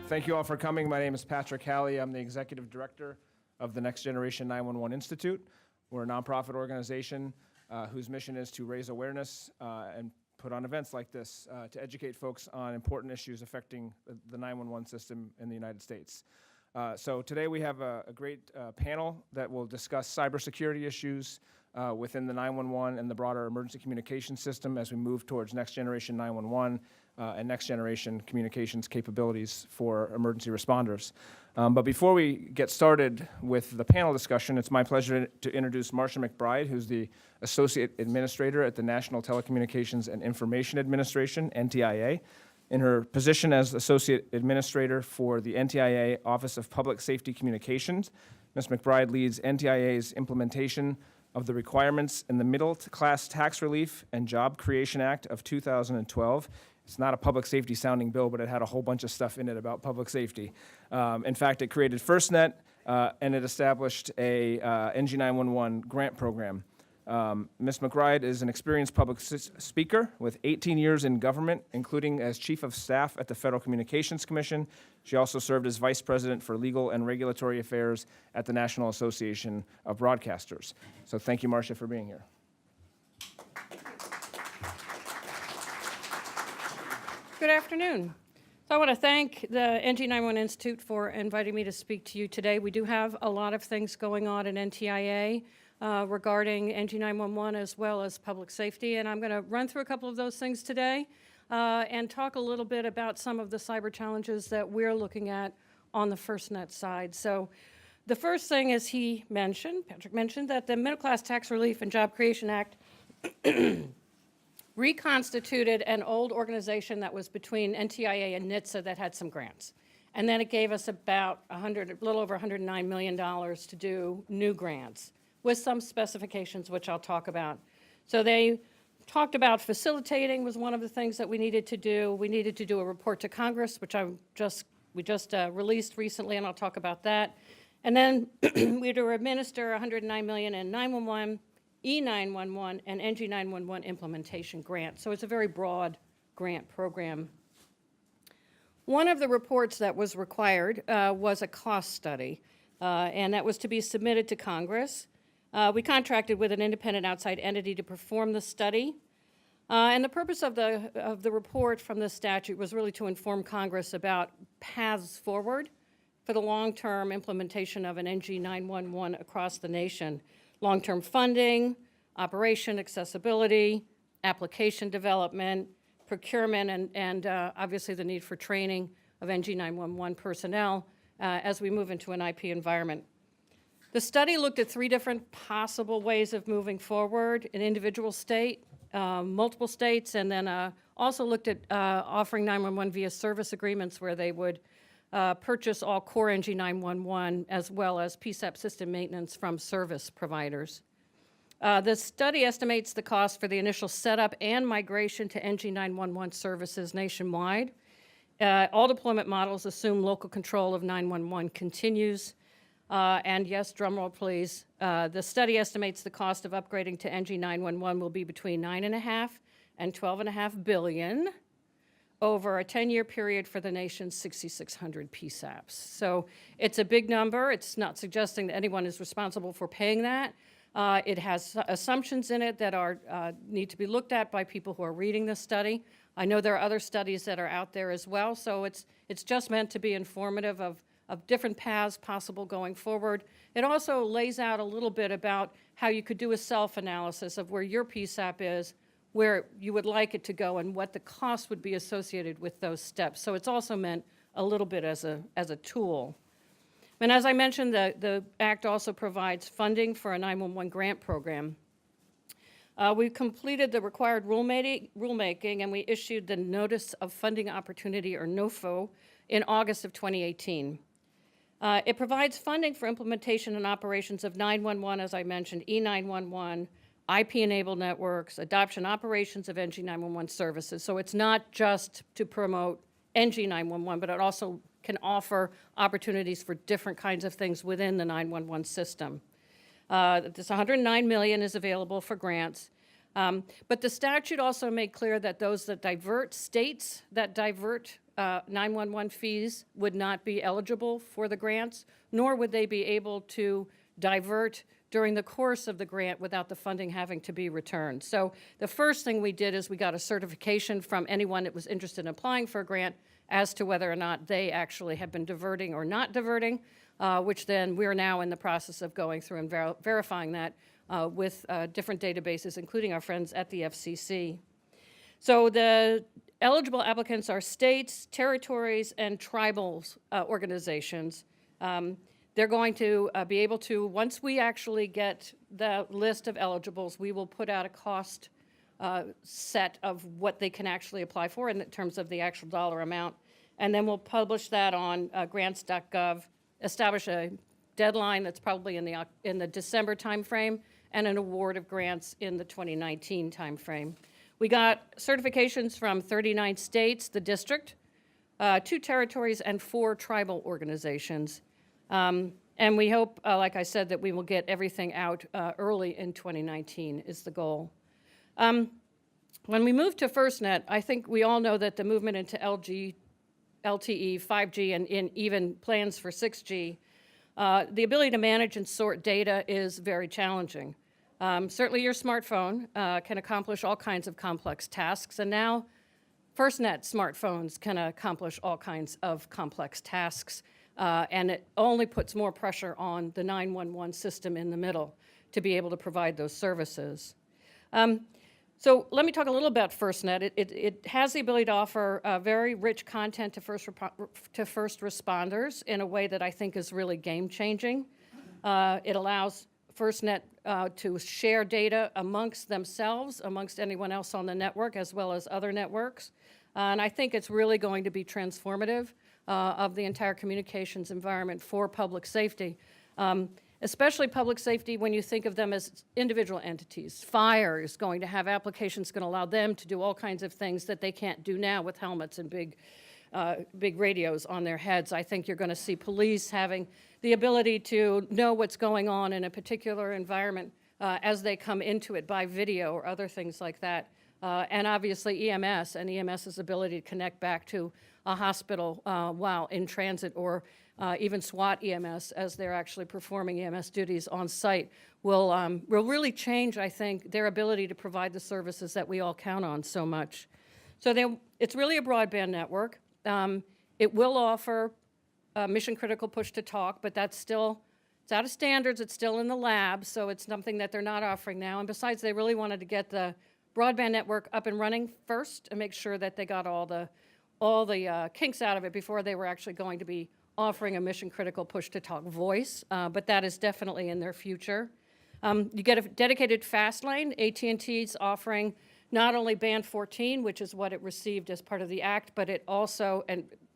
Thank you all for coming. My name is Patrick Halley. I'm the Executive Director of the Next Generation 911 Institute. We're a nonprofit organization whose mission is to raise awareness and put on events like this to educate folks on important issues affecting the 911 system in the United States. So today we have a great panel that will discuss cybersecurity issues within the 911 and the broader emergency communication system as we move towards next generation 911 and next generation communications capabilities for emergency responders. But before we get started with the panel discussion, it's my pleasure to introduce Marcia McBride, who's the Associate Administrator at the National Telecommunications and Information Administration, NTIA. In her position as Associate Administrator for the NTIA Office of Public Safety Communications, Ms. McBride leads NTIA's implementation of the requirements in the MiddleClass Tax Relief and Job Creation Act of 2012. It's not a public safety sounding bill, but it had a whole bunch of stuff in it about public safety. In fact, it created FirstNet, and it established a NG911 grant program. Ms. McBride is an experienced public speaker with 18 years in government, including as Chief of Staff at the Federal Communications Commission. She also served as Vice President for Legal and Regulatory Affairs at the National Association of Broadcasters. So thank you, Marcia, for being here. Good afternoon. So I want to thank the NG911 Institute for inviting me to speak to you today. We do have a lot of things going on in NTIA regarding NG911 as well as public safety, and I'm going to run through a couple of those things today and talk a little bit about some of the cyber challenges that we're looking at on the FirstNet side. So the first thing, as Patrick mentioned, that the MiddleClass Tax Relief and Job Creation Act reconstituted an old organization that was between NTIA and NHTSA that had some grants. And then it gave us about a little over $109 million to do new grants with some specifications, which I'll talk about. So they talked about facilitating was one of the things that we needed to do. We needed to do a report to Congress, which we just released recently, and I'll talk about that. And then we to administer $109 million in 911, E911, and NG911 implementation grant. So it's a very broad grant program. One of the reports that was required was a cost study, and that was to be submitted to Congress. We contracted with an independent outside entity to perform the study. And the purpose of the report from the statute was really to inform Congress about paths forward for the long-term implementation of an NG911 across the nation. Long-term funding, operation, accessibility, application development, procurement, and obviously the need for training of NG911 personnel as we move into an IP environment. The study looked at 3 different possible ways of moving forward: an individual state, multiple states, and then also looked at offering 911 via service agreements where they would purchase all core NG911 as well as PSAP system maintenance from service providers. The study estimates the cost for the initial setup and migration to NG911 services nationwide. All deployment models assume local control of 911 continues. And yes, drumroll please, the study estimates the cost of upgrading to NG911 will be between $9.5 and $12.5 billion over a 10-year period for the nation's 6,600 PSAPs. So it's a big number. It's not suggesting that anyone is responsible for paying that. It has assumptions in it that need to be looked at by people who are reading this study. I know there are other studies that are out there as well, so it's just meant to be informative of different paths possible going forward. It also lays out a little bit about how you could do a self-analysis of where your PSAP is, where you would like it to go, and what the cost would be associated with those steps. So it's also meant a little bit as a tool. And as I mentioned, the Act also provides funding for a 911 grant program. We completed the required rulemaking, and we issued the Notice of Funding Opportunity, or NOFO, in August of 2018. It provides funding for implementation and operations of 911, as I mentioned, E911, IP-enabled networks, adoption operations of NG911 services. So it's not just to promote NG911, but it also can offer opportunities for different kinds of things within the 911 system. This $109 million is available for grants. But the statute also made clear that those that divert, states that divert 911 fees would not be eligible for the grants, nor would they be able to divert during the course of the grant without the funding having to be returned. So the first thing we did is we got a certification from anyone that was interested in applying for a grant as to whether or not they actually have been diverting or not diverting, which then we're now in the process of going through and verifying that with different databases, including our friends at the FCC. So the eligible applicants are states, territories, and tribal organizations. They're going to be able to, once we actually get the list of eligibles, we will put out a cost set of what they can actually apply for in terms of the actual dollar amount. And then we'll publish that on grants.gov, establish a deadline that's probably in the December timeframe, and an award of grants in the 2019 timeframe. We got certifications from 39 states, the district, 2 territories, and 4 tribal organizations. And we hope, like I said, that we will get everything out early in 2019 is the goal. When we move to FirstNet, I think we all know that the movement into LTE, 5G, and even plans for 6G, the ability to manage and sort data is very challenging. Certainly your smartphone can accomplish all kinds of complex tasks, and now FirstNet smartphones can accomplish all kinds of complex tasks, and it only puts more pressure on the 911 system in the middle to be able to provide those services. So let me talk a little about FirstNet. It has the ability to offer very rich content to first responders in a way that I think is really game-changing. It allows FirstNet to share data amongst themselves, amongst anyone else on the network, as well as other networks. And I think it's really going to be transformative of the entire communications environment for public safety, especially public safety when you think of them as individual entities. Fire is going to have applications going to allow them to do all kinds of things that they can't do now with helmets and big radios on their heads. I think you're going to see police having the ability to know what's going on in a particular environment as they come into it by video or other things like that. And obviously EMS and EMS's ability to connect back to a hospital while in transit, or even SWAT EMS as they're actually performing EMS duties on site will really change, I think, their ability to provide the services that we all count on so much. So it's really a broadband network. It will offer mission-critical push-to-talk, but it's out of standards. It's still in the lab, so it's something that they're not offering now. And besides, they really wanted to get the broadband network up and running first and make sure that they got all the kinks out of it before they were actually going to be offering a mission-critical push-to-talk voice, but that is definitely in their future. You get a dedicated fast lane. AT&T's offering not only Band 14, which is what it received as part of the Act, but it also,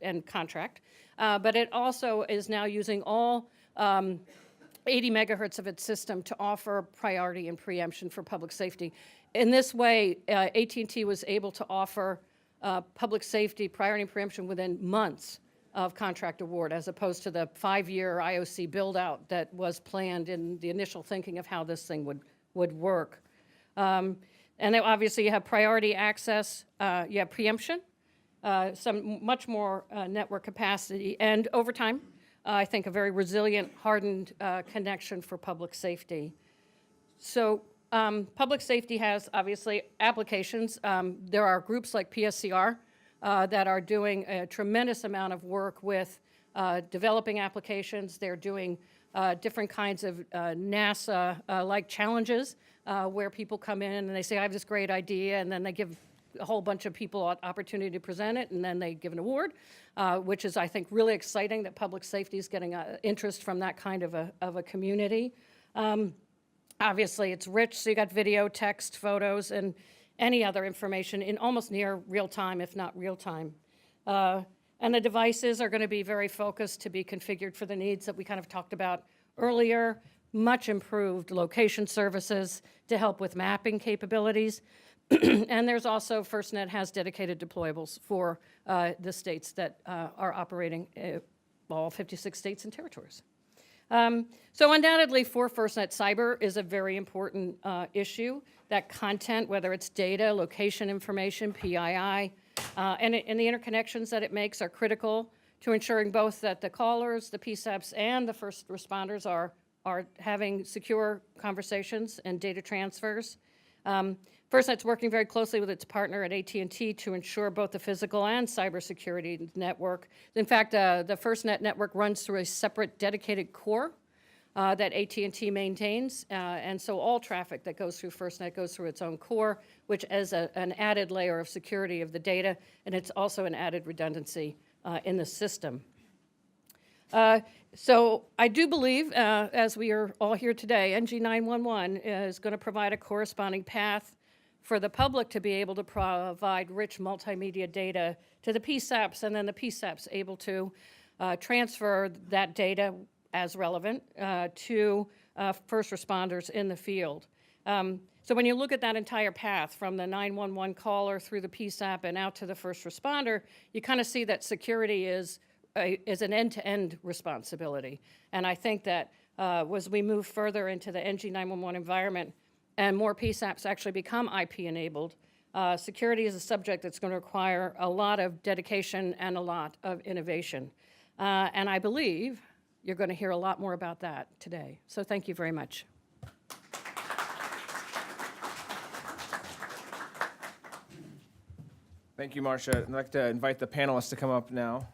and contract, but it also is now using all 80 megahertz of its system to offer priority and preemption for public safety. In this way, AT&T was able to offer public safety priority and preemption within months of contract award, as opposed to the 5-year IOC build-out that was planned in the initial thinking of how this thing would work. And then obviously you have priority access, you have preemption, some much more network capacity, and over time, I think a very resilient, hardened connection for public safety. So public safety has obviously applications. There are groups like PSCR that are doing a tremendous amount of work with developing applications. They're doing different kinds of NASA-like challenges where people come in and they say, I have this great idea, and then they give a whole bunch of people an opportunity to present it, and then they give an award, which is, I think, really exciting that public safety is getting interest from that kind of a community. Obviously, it's rich, so you got video, text, photos, and any other information in almost near real time, if not real time. And the devices are going to be very focused to be configured for the needs that we kind of talked about earlier. Much improved location services to help with mapping capabilities. And there's also, FirstNet has dedicated deployables for the states that are operating, all 56 states and territories. So undoubtedly for FirstNet, cyber is a very important issue. That content, whether it's data, location information, PII, And the interconnections that it makes are critical to ensuring both that the callers, the PSAPs, and the first responders are having secure conversations and data transfers. FirstNet's working very closely with its partner at AT&T to ensure both the physical and cybersecurity network. In fact, the FirstNet network runs through a separate dedicated core that AT&T maintains, and so all traffic that goes through FirstNet goes through its own core, which is an added layer of security of the data, and it's also an added redundancy in the system. So I do believe, as we are all here today, NG911 is going to provide a corresponding path for the public to be able to provide rich multimedia data to the PSAPs, and then the PSAPs able to transfer that data as relevant to first responders in the field. So when you look at that entire path from the 911 caller through the PSAP and out to the first responder, you kind of see that security is an end-to-end responsibility. And I think that as we move further into the NG911 environment and more PSAPs actually become IP-enabled, security is a subject that's going to require a lot of dedication and a lot of innovation. And I believe you're going to hear a lot more about that today. So thank you very much. Thank you, Marcia. I'd like to invite the panelists to come up now.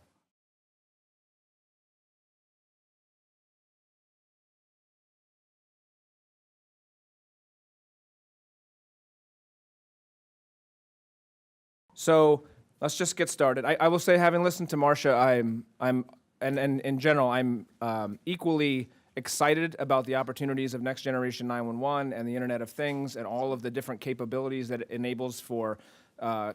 So let's just get started. I will say, having listened to Marcia, and in general, I'm equally excited about the opportunities of next generation 911 and the Internet of Things and all of the different capabilities that it enables for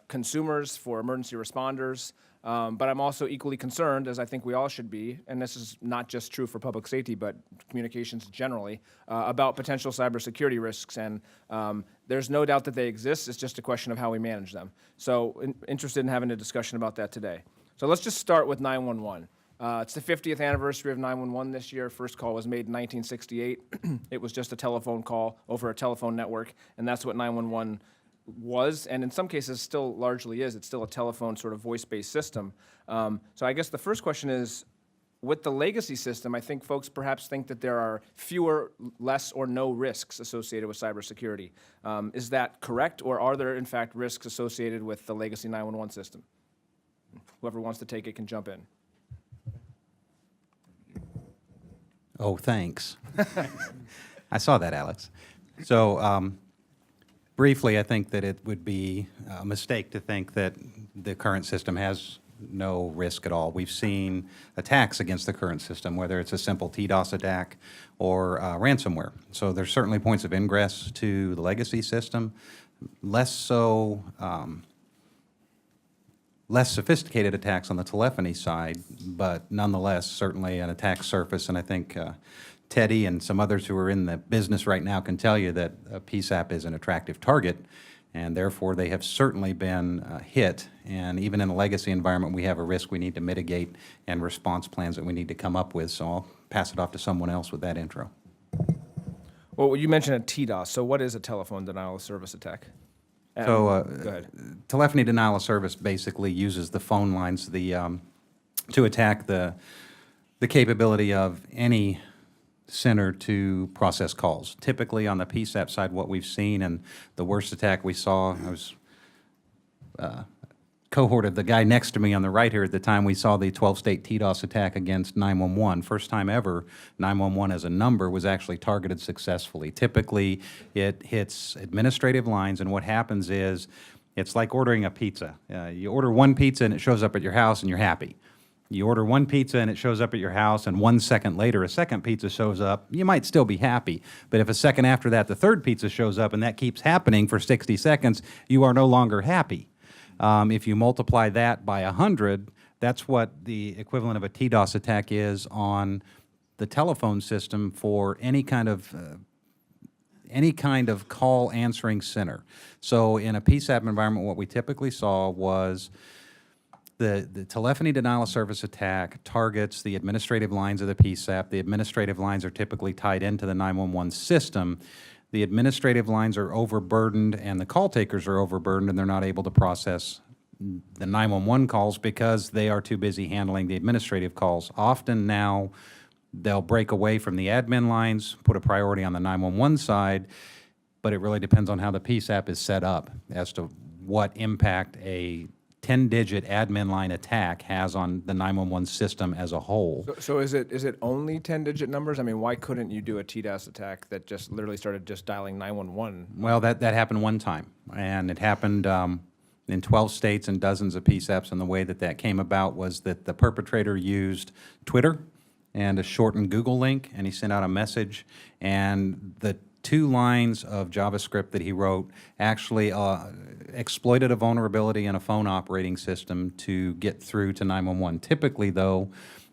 consumers, for emergency responders. But I'm also equally concerned, as I think we all should be, and this is not just true for public safety, but communications generally, about potential cybersecurity risks. And there's no doubt that they exist. It's just a question of how we manage them. So interested in having a discussion about that today. So let's just start with 911. It's the 50th anniversary of 911 this year. First call was made in 1968. It was just a telephone call over a telephone network, and that's what 911 was, and in some cases still largely is. It's still a telephone sort of voice-based system. So I guess the first question is, with the legacy system, I think folks perhaps think that there are fewer, less, or no risks associated with cybersecurity. Is that correct, or are there, in fact, risks associated with the legacy 911 system? Whoever wants to take it can jump in. Oh, thanks. I saw that, Alex. So briefly, I think that it would be a mistake to think that the current system has no risk at all. We've seen attacks against the current system, whether it's a simple TDOS attack or ransomware. So there's certainly points of ingress to the legacy system, less so, less sophisticated attacks on the telephony side, but nonetheless, certainly an attack surface. And I think Teddy and some others who are in the business right now can tell you that a PSAP is an attractive target, and therefore they have certainly been hit. And even in a legacy environment, we have a risk we need to mitigate and response plans that we need to come up with. So I'll pass it off to someone else with that intro. Well, you mentioned a TDOS. So what is a telephone denial of service attack? So Go ahead. telephony denial of service basically uses the phone lines to attack the capability of any center to process calls. Typically on the PSAP side, what we've seen, and the worst attack we saw, I was cohorted the guy next to me on the right here at the time we saw the 12-state TDOS attack against 911. First time ever 911 as a number was actually targeted successfully. Typically it hits administrative lines, and what happens is it's like ordering a pizza. You order one pizza and it shows up at your house and you're happy. You order one pizza and it shows up at your house, and 1 second later a second pizza shows up, you might still be happy. But if a second after that the third pizza shows up and that keeps happening for 60 seconds, you are no longer happy. If you multiply that by 100, that's what the equivalent of a TDOS attack is on the telephone system for any kind of call answering center. So in a PSAP environment, what we typically saw was the telephony denial of service attack targets the administrative lines of the PSAP. The administrative lines are typically tied into the 911 system. The administrative lines are overburdened and the call takers are overburdened, and they're not able to process the 911 calls because they are too busy handling the administrative calls. Often now, they'll break away from the admin lines, put a priority on the 911 side, but it really depends on how the PSAP is set up as to what impact a 10-digit admin line attack has on the 911 system as a whole. So is it only 10-digit numbers? I mean, why couldn't you do a TDOS attack that just literally started just dialing 911? Well, that happened one time, and it happened in 12 states and dozens of PSAPs, and the way that came about was that the perpetrator used Twitter and a shortened Google link, and he sent out a message, and the 2 lines of JavaScript that he wrote actually exploited a vulnerability in a phone operating system to get through to 911. Typically, though,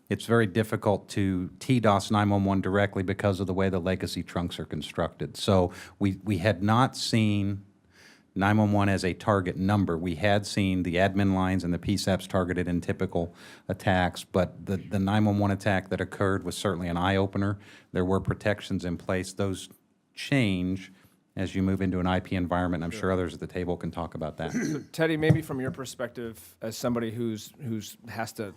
it's very difficult to TDOS 911 directly because of the way the legacy trunks are constructed. So we had not seen 911 as a target number. We had seen the admin lines and the PSAPs targeted in typical attacks, but the 911 attack that occurred was certainly an eye-opener. There were protections in place. Those change as you move into an IP environment. I'm sure others at the table can talk about that. So, Teddy, maybe from your perspective, as somebody who's has to,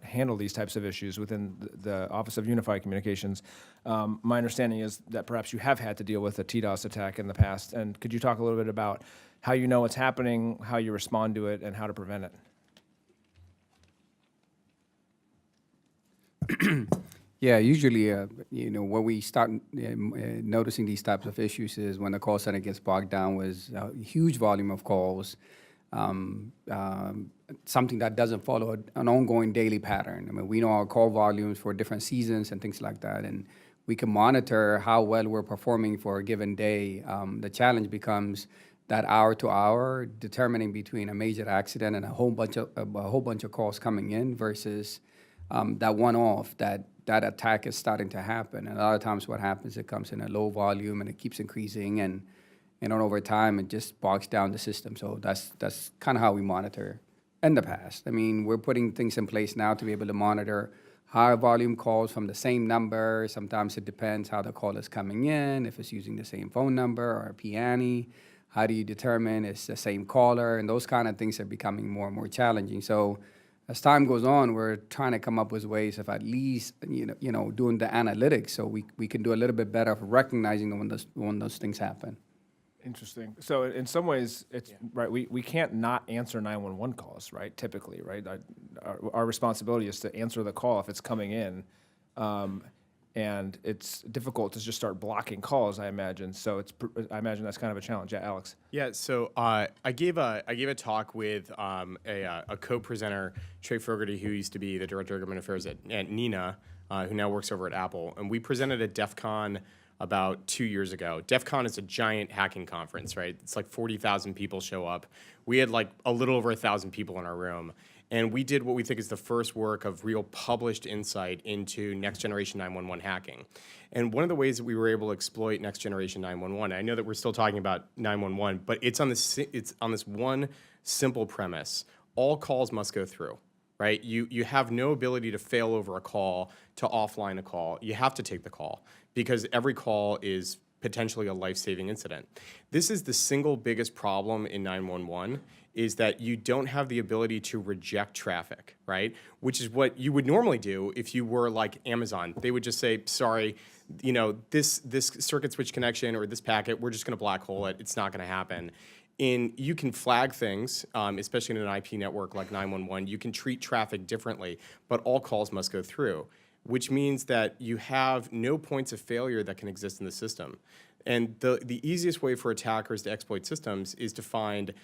handle these types of issues within the Office of Unified Communications, my understanding is that perhaps you have had to deal with a TDOS attack in the past. And could you talk a little bit about how you know it's happening, how you respond to it, and how to prevent it? Yeah, usually, when we start noticing these types of issues is when the call center gets bogged down with a huge volume of calls, something that doesn't follow an ongoing daily pattern. I mean, we know our call volumes for different seasons and things like that, and we can monitor how well we're performing for a given day. The challenge becomes that hour to hour, determining between a major accident and a whole bunch of calls coming in versus that one-off that attack is starting to happen. And a lot of times what happens, it comes in a low volume and it keeps increasing, and over time it just bogs down the system. So that's kind of how we monitor in the past. I mean, we're putting things in place now to be able to monitor high volume calls from the same number. Sometimes it depends how the call is coming in, if it's using the same phone number or a piano. How do you determine it's the same caller? And those kind of things are becoming more and more challenging. So as time goes on, we're trying to come up with ways of at least, doing the analytics so we can do a little bit better of recognizing when those things happen. Interesting. So in some ways, it's right. We can't not answer 911 calls, right? Typically, right? Our responsibility is to answer the call if it's coming in, and it's difficult to just start blocking calls, I imagine. So I imagine that's kind of a challenge. Yeah, Alex. Yeah. So I gave a talk with a co-presenter, Trey Fogarty, who used to be the director of government affairs at Nina, who now works over at Apple, and we presented at DEF CON about 2 years ago. DEF CON is a giant hacking conference, right? It's like 40,000 people show up. We had like a little over 1,000 people in our room. And we did what we think is the first work of real published insight into next generation 911 hacking. And one of the ways that we were able to exploit next generation 911, I know that we're still talking about 911, but it's on this one simple premise. All calls must go through. Right? You have no ability to fail over a call, to offline a call. You have to take the call because every call is potentially a life-saving incident. This is the single biggest problem in 911 is that you don't have the ability to reject traffic, right? Which is what you would normally do if you were like Amazon. They would just say, sorry, this circuit switch connection or this packet, we're just gonna black hole it. It's not gonna happen. You can flag things, especially in an IP network like 911. You can treat traffic differently, but all calls must go through, which means that you have no points of failure that can exist in the system. And the easiest way for attackers to exploit systems is to find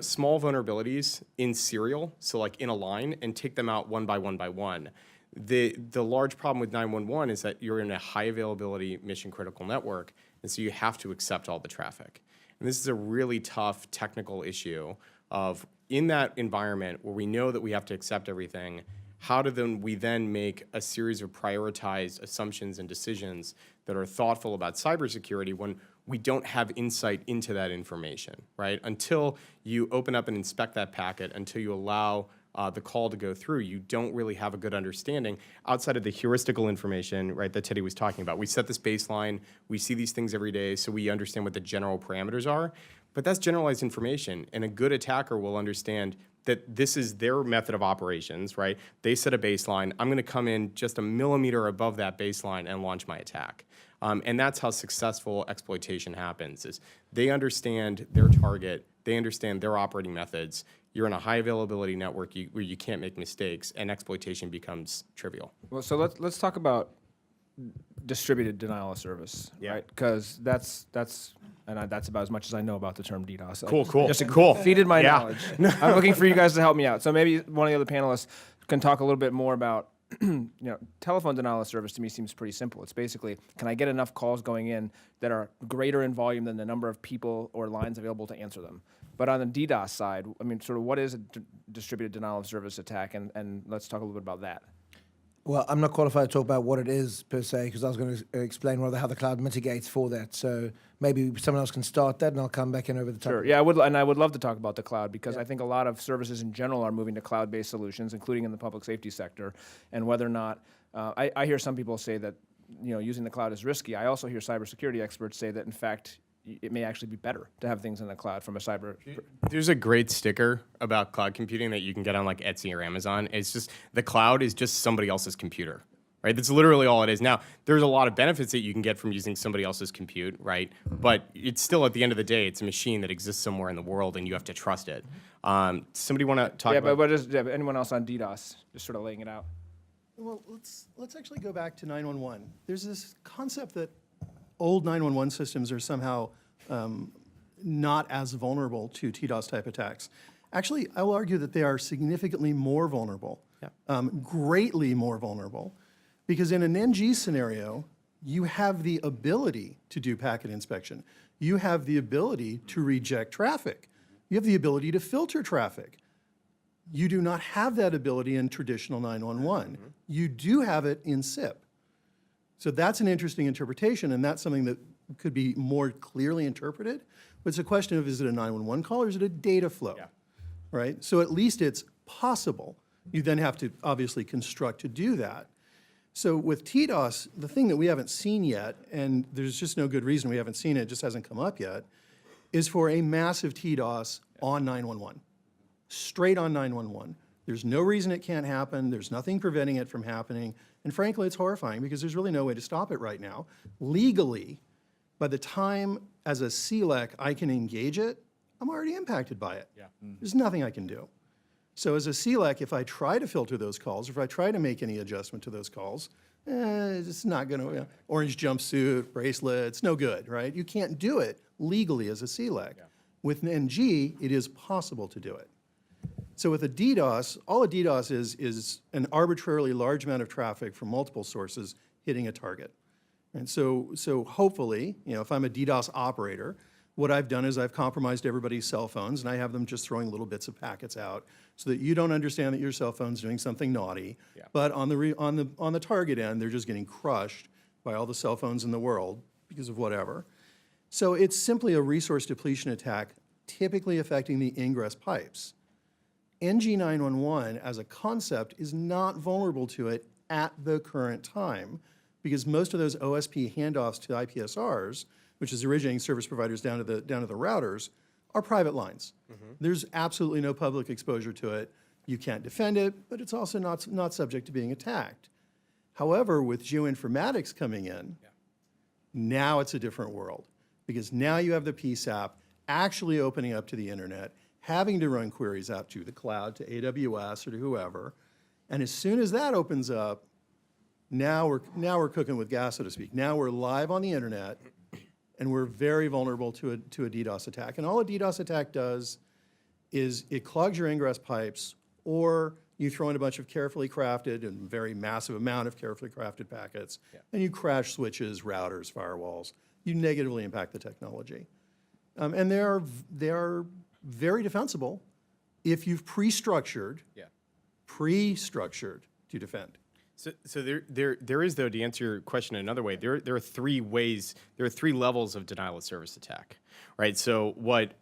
small vulnerabilities in serial, so like in a line, and take them out one by one by one. The large problem with 911 is that you're in a high availability mission critical network, and so you have to accept all the traffic. And this is a really tough technical issue of, in that environment where we know that we have to accept everything, how do we then make a series of prioritized assumptions and decisions that are thoughtful about cybersecurity when we don't have insight into that information, right? Until you open up and inspect that packet, until you allow the call to go through, you don't really have a good understanding outside of the heuristical information, right, that Teddy was talking about. We set this baseline, we see these things every day, so we understand what the general parameters are, but that's generalized information, and a good attacker will understand that this is their method of operations, right? They set a baseline. I'm going to come in just a millimeter above that baseline and launch my attack. And that's how successful exploitation happens, is they understand their target, they understand their operating methods. You're in a high availability network where you can't make mistakes, and exploitation becomes trivial. Well, so let's talk about distributed denial of service, Yeah. right? Because that's about as much as I know about the term DDoS. Cool. Just Cool. exceeded my Yeah. knowledge. I'm looking for you guys to help me out. So maybe one of the other panelists can talk a little bit more about, telephone denial of service. To me seems pretty simple. It's basically, can I get enough calls going in that are greater in volume than the number of people or lines available to answer them? But on the DDoS side, I mean, sort of what is a distributed denial of service attack? And let's talk a little bit about that. Well, I'm not qualified to talk about what it is per se, because I was going to explain rather how the cloud mitigates for that. So maybe someone else can start that, and I'll come back in over the top. Sure. Yeah, I would love to talk about the cloud, because I think a lot of services in general are moving to cloud-based solutions, including in the public safety sector. And whether or not I hear some people say that using the cloud is risky. I also hear cybersecurity experts say that in fact it may actually be better to have things in the cloud from a cyber. There's a great sticker about cloud computing that you can get on like Etsy or Amazon. It's just the cloud is just somebody else's computer, right? That's literally all it is. Now, there's a lot of benefits that you can get from using somebody else's compute, right? But it's still, at the end of the day, it's a machine that exists somewhere in the world, and you have to trust it. Somebody want to talk about? But anyone else on DDoS, just sort of laying it out? Well, let's actually go back to 911. There's this concept that old 911 systems are somehow not as vulnerable to TDOS-type attacks. Actually, I will argue that they are significantly more vulnerable, greatly more vulnerable, because in an NG scenario, you have the ability to do packet inspection. You have the ability to reject traffic. You have the ability to filter traffic. You do not have that ability in traditional 911. You do have it in SIP. So that's an interesting interpretation, and that's something that could be more clearly interpreted. But it's a question of, is it a 911 call or is it a data flow? Right? So at least it's possible. You then have to obviously construct to do that. So with TDOS, the thing that we haven't seen yet, and there's just no good reason we haven't seen it, it just hasn't come up yet, is for a massive TDOS on 911. Straight on 911. There's no reason it can't happen. There's nothing preventing it from happening. And frankly, it's horrifying because there's really no way to stop it right now. Legally, by the time as a CLEC I can engage it, I'm already impacted by it. There's nothing I can do. So as a CLEC, if I try to filter those calls, or if I try to make any adjustment to those calls, it's not going to, orange jumpsuit, bracelets, no good, right? You can't do it legally as a CLEC. With an NG, it is possible to do it. So with a DDoS, all a DDoS is an arbitrarily large amount of traffic from multiple sources hitting a target. And so hopefully, if I'm a DDoS operator, what I've done is I've compromised everybody's cell phones, and I have them just throwing little bits of packets out so that you don't understand that your cell phone's doing something naughty. But on the target end, they're just getting crushed by all the cell phones in the world because of whatever. So it's simply a resource depletion attack, typically affecting the ingress pipes. NG911 as a concept is not vulnerable to it at the current time, because most of those OSP handoffs to IPSRs, which is originating service providers down to the routers, are private lines. There's absolutely no public exposure to it. You can't defend it, but it's also not subject to being attacked. However, with geoinformatics coming in, now it's a different world, because now you have the PSAP actually opening up to the internet, having to run queries out to the cloud, to AWS or to whoever, and as soon as that opens up, now we're cooking with gas, so to speak. Now we're live on the internet, and we're very vulnerable to a DDoS attack. And all a DDoS attack does is it clogs your ingress pipes, or you throw in a bunch of carefully crafted and very massive amount of carefully crafted packets, and you crash switches, routers, firewalls. You negatively impact the technology. And they are very defensible if you've pre-structured to defend. So there is, though, to answer your question another way, there are three levels of denial of service attack, right? So what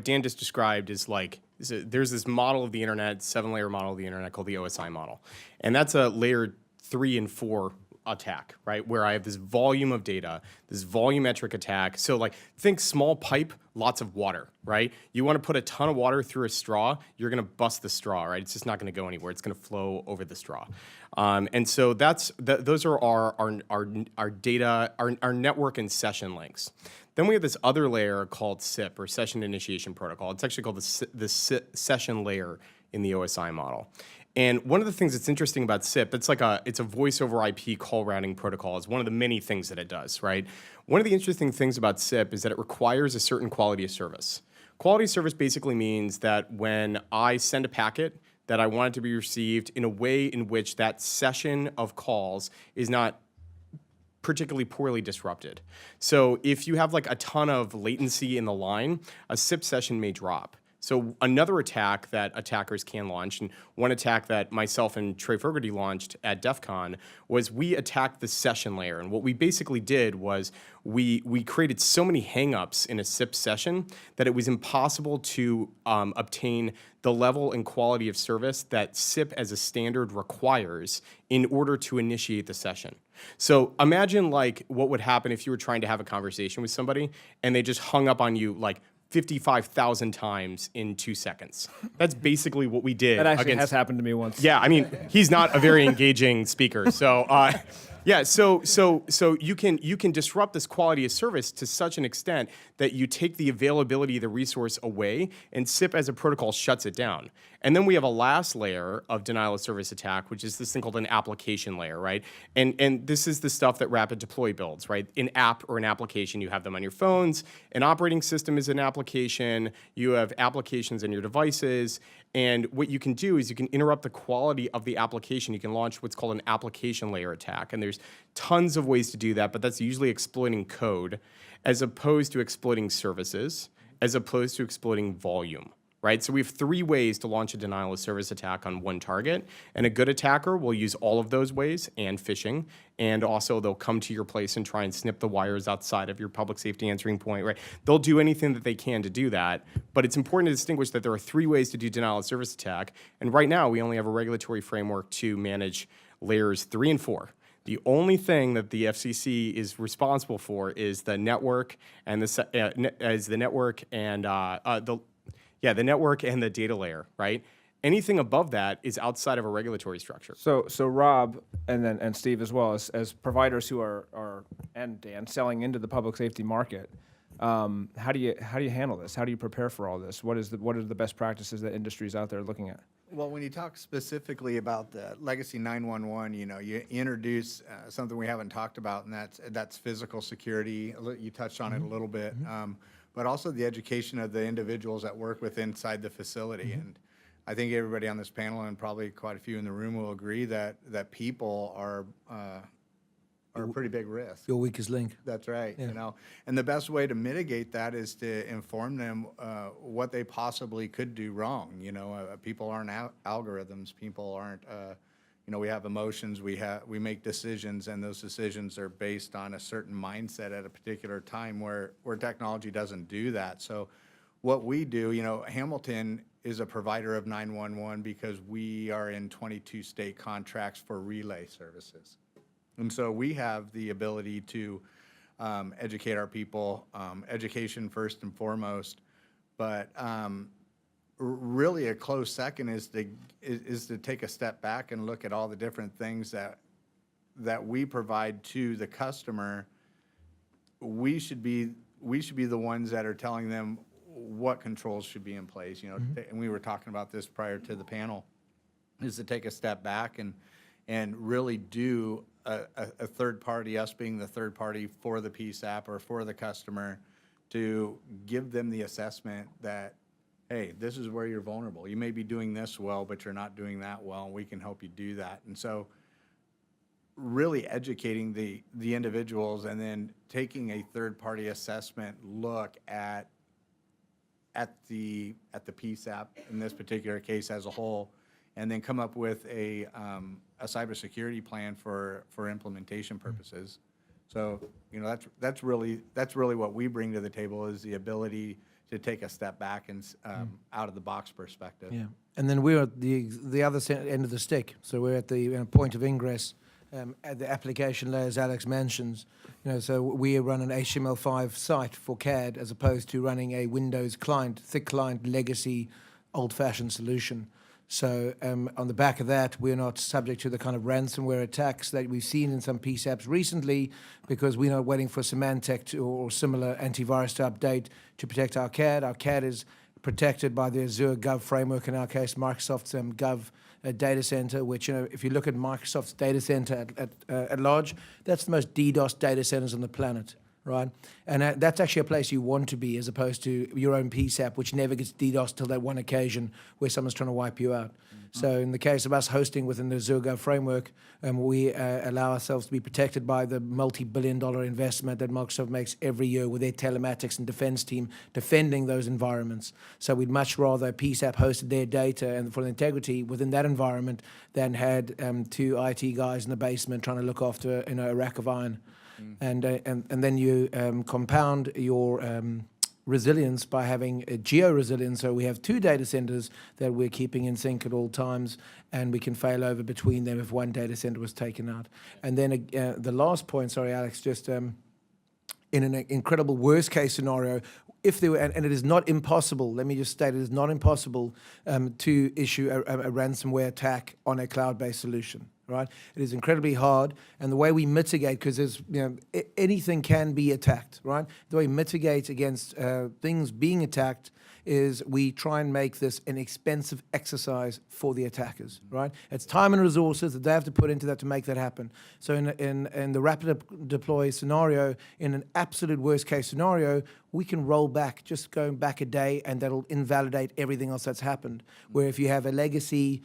Dan just described is like there's this model of the internet, 7-layer model of the internet called the OSI model. And that's a layer 3 and 4 attack, right? Where I have this volume of data, this volumetric attack. So like think small pipe, lots of water, right? You want to put a ton of water through a straw, you're going to bust the straw, right? It's just not going to go anywhere. It's going to flow over the straw. And so those are our data, our network and session links. Then we have this other layer called SIP, or Session Initiation Protocol. It's actually called the session layer in the OSI model. And one of the things that's interesting about SIP, it's a voice over IP call routing protocol. It's one of the many things that it does, right? One of the interesting things about SIP is that it requires a certain quality of service. Quality of service basically means that when I send a packet, that I want it to be received in a way in which that session of calls is not particularly poorly disrupted. So if you have like a ton of latency in the line, a SIP session may drop. So another attack that attackers can launch, and one attack that myself and Trey Fogarty launched at DEF CON, was we attacked the session layer. And what we basically did was we created so many hangups in a SIP session that it was impossible to obtain the level and quality of service that SIP as a standard requires in order to initiate the session. So imagine like what would happen if you were trying to have a conversation with somebody and they just hung up on you like 55,000 times in 2 seconds. That's basically what we did. That actually has happened to me once. Yeah, I mean, he's not a very engaging speaker. So, yeah, so you can disrupt this quality of service to such an extent that you take the availability of the resource away, and SIP as a protocol shuts it down. And then we have a last layer of denial of service attack, which is this thing called an application layer, right? And this is the stuff that rapid deploy builds, right? An app or an application, you have them on your phones. An operating system is an application. You have applications in your devices. And what you can do is you can interrupt the quality of the application. You can launch what's called an application layer attack. And there's tons of ways to do that, but that's usually exploiting code as opposed to exploiting services, as opposed to exploiting volume. Right? So we have 3 ways to launch a denial of service attack on one target. And a good attacker will use all of those ways and phishing. And also they'll come to your place and try and snip the wires outside of your public safety answering point, right? They'll do anything that they can to do that. But it's important to distinguish that there are 3 ways to do denial of service attack. And right now we only have a regulatory framework to manage layers 3 and 4. The only thing that the FCC is responsible for is the network and the network and the data layer, right? Anything above that is outside of a regulatory structure. So Rob and Steve as well as providers who are and Dan selling into the public safety market, how do you handle this? How do you prepare for all this? What are the best practices that industry's out there looking at? Well, when you talk specifically about the legacy 911, you introduce something we haven't talked about, and that's physical security. You touched on it a little bit, but also the education of the individuals that work inside the facility. And I think everybody on this panel, and probably quite a few in the room, will agree that people are a pretty big risk. Your weakest link. That's right. And the best way to mitigate that is to inform them what they possibly could do wrong. People aren't algorithms. People aren't. We have emotions. We make decisions, and those decisions are based on a certain mindset at a particular time where technology doesn't do that. So, what we do, Hamilton is a provider of 911 because we are in 22 state contracts for relay services. And so we have the ability to educate our people, education first and foremost, but really a close second is to take a step back and look at all the different things that we provide to the customer. We should be the ones that are telling them what controls should be in place. And we were talking about this prior to the panel, is to take a step back and really do a third party, us being the third party for the PSAP or for the customer, to give them the assessment that, hey, this is where you're vulnerable. You may be doing this well, but you're not doing that well, and we can help you do that. And so really educating the individuals, and then taking a third party assessment look at the PSAP in this particular case as a whole, and then come up with a cybersecurity plan for implementation purposes. So that's really what we bring to the table, is the ability to take a step back and out of the box perspective. Yeah, and then we're at the other end of the stick. So we're at the point of ingress at the application layer, as Alex mentions. So we run an HTML5 site for CAD as opposed to running a Windows client, thick client, legacy, old-fashioned solution. So on the back of that, we're not subject to the kind of ransomware attacks that we've seen in some PSAPs recently, because we're not waiting for Symantec or similar antivirus to update to protect our CAD. Our CAD is protected by the Azure Gov framework, in our case, Microsoft's Gov data center, which, if you look at Microsoft's data center at large, that's the most DDoS data centers on the planet. Right, and that's actually a place you want to be, as opposed to your own PSAP, which never gets DDoS till that one occasion where someone's trying to wipe you out. So in the case of us hosting within the Azure Gov framework, we allow ourselves to be protected by the multi-billion-dollar investment that Microsoft makes every year with their telematics and defense team defending those environments. So we'd much rather PSAP hosted their data and for the integrity within that environment than had two IT guys in the basement trying to look after a rack of iron. And then you compound your resilience by having a geo-resilience. So we have two data centers that we're keeping in sync at all times, and we can fail over between them if one data center was taken out. And then the last point, sorry, Alex, just in an incredible worst-case scenario, if there were, and it is not impossible, let me just state, it is not impossible to issue a ransomware attack on a cloud-based solution. Right, it is incredibly hard, and the way we mitigate, because there's anything can be attacked. Right, the way we mitigate against things being attacked is we try and make this an expensive exercise for the attackers. Right, it's time and resources that they have to put into that to make that happen. So in the rapid deploy scenario, in an absolute worst case scenario, we can roll back, just going back a day, and that'll invalidate everything else that's happened. Where if you have a legacy,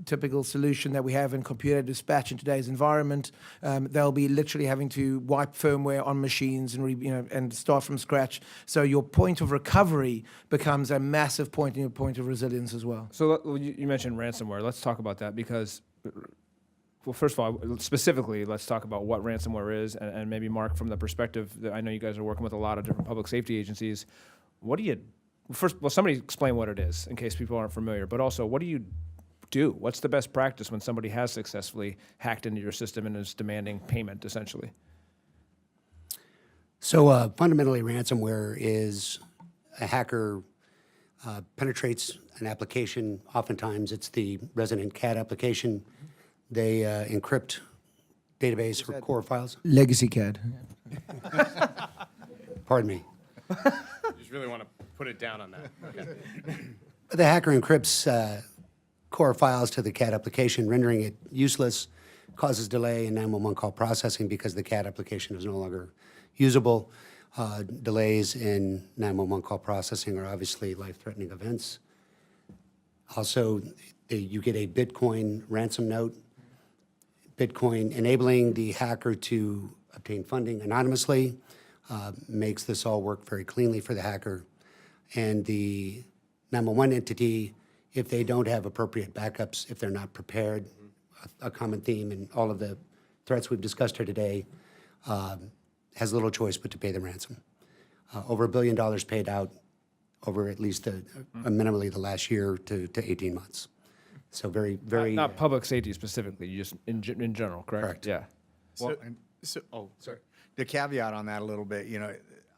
typical solution that we have in computer dispatch in today's environment, they'll be literally having to wipe firmware on machines and start from scratch. So your point of recovery becomes a massive point in your point of resilience as well. So you mentioned ransomware. Let's talk about that because, well, first of all, specifically, let's talk about what ransomware is, and maybe Mark, from the perspective that I know you guys are working with a lot of different public safety agencies. What do you first? Well, somebody explain what it is in case people aren't familiar. But also, what do you do? What's the best practice when somebody has successfully hacked into your system and is demanding payment, essentially? So fundamentally, ransomware is a hacker penetrates an application. Oftentimes, it's the resident CAD application. They encrypt database or core files. Legacy CAD. Pardon me. You just really want to put it down on that. Okay. The hacker encrypts core files to the CAD application, rendering it useless, causes delay in 911 call processing because the CAD application is no longer usable. Delays in 911 call processing are obviously life-threatening events. Also, you get a Bitcoin ransom note. Bitcoin enabling the hacker to obtain funding anonymously makes this all work very cleanly for the hacker. And the 911 entity, if they don't have appropriate backups, if they're not prepared, a common theme in all of the threats we've discussed here today, has little choice but to pay the ransom. Over $1 billion paid out over at least minimally the last year to 18 months. So very, very... Not public safety specifically, you just in general, correct? Correct. Yeah. Sorry. The caveat on that a little bit,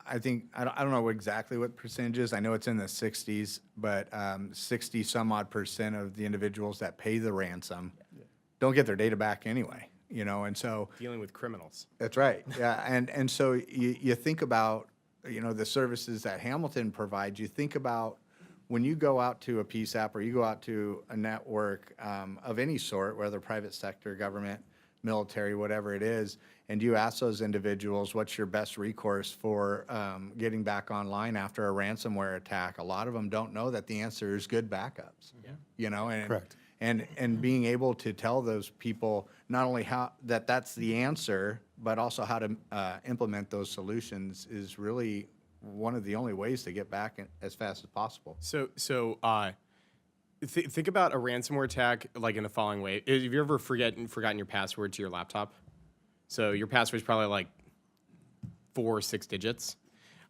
I think, I don't know exactly what percentage is. I know it's in the 60s, but 60 some odd % of the individuals that pay the ransom don't get their data back anyway, and so... Dealing with criminals. That's right, yeah, and so you think about, the services that Hamilton provides, you think about when you go out to a PSAP or you go out to a network of any sort, whether private sector, government, military, whatever it is, and you ask those individuals, what's your best recourse for getting back online after a ransomware attack? A lot of them don't know that the answer is good backups. Yeah. And Correct. And being able to tell those people not only how that's the answer, but also how to implement those solutions is really one of the only ways to get back as fast as possible. So think about a ransomware attack like in the following way. Have you ever forgotten your password to your laptop? So your password is probably like 4 or 6 digits.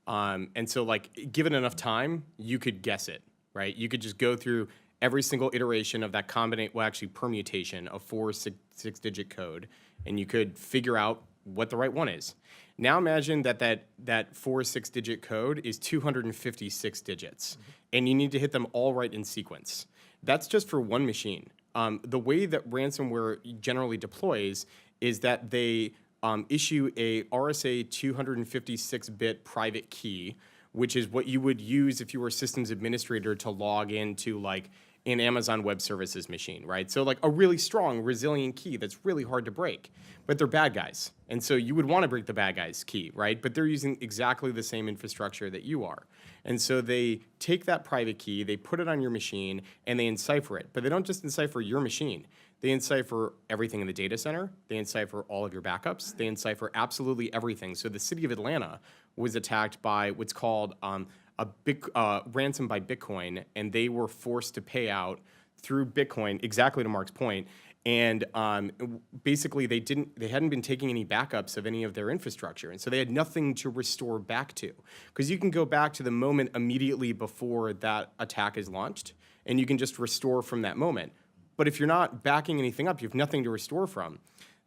And so, like, given enough time, you could guess it, right? You could just go through every single iteration of that permutation of 4 six-digit code, and you could figure out what the right one is. Now imagine that 4 6-digit code is 256 digits, and you need to hit them all right in sequence. That's just for one machine. The way that ransomware generally deploys is that they issue a RSA 256-bit private key, which is what you would use if you were a systems administrator to log into like an Amazon Web Services machine, right? So like a really strong, resilient key that's really hard to break, but they're bad guys. And so you would want to break the bad guy's key, right? But they're using exactly the same infrastructure that you are. And so they take that private key, they put it on your machine, and they encipher it. But they don't just encipher your machine. They encipher everything in the data center. They encipher all of your backups. They encipher absolutely everything. So the city of Atlanta was attacked by what's called ransom by Bitcoin, and they were forced to pay out through Bitcoin, exactly to Mark's point. And basically, they hadn't been taking any backups of any of their infrastructure, and so they had nothing to restore back to. Because you can go back to the moment immediately before that attack is launched, and you can just restore from that moment. But if you're not backing anything up, you have nothing to restore from.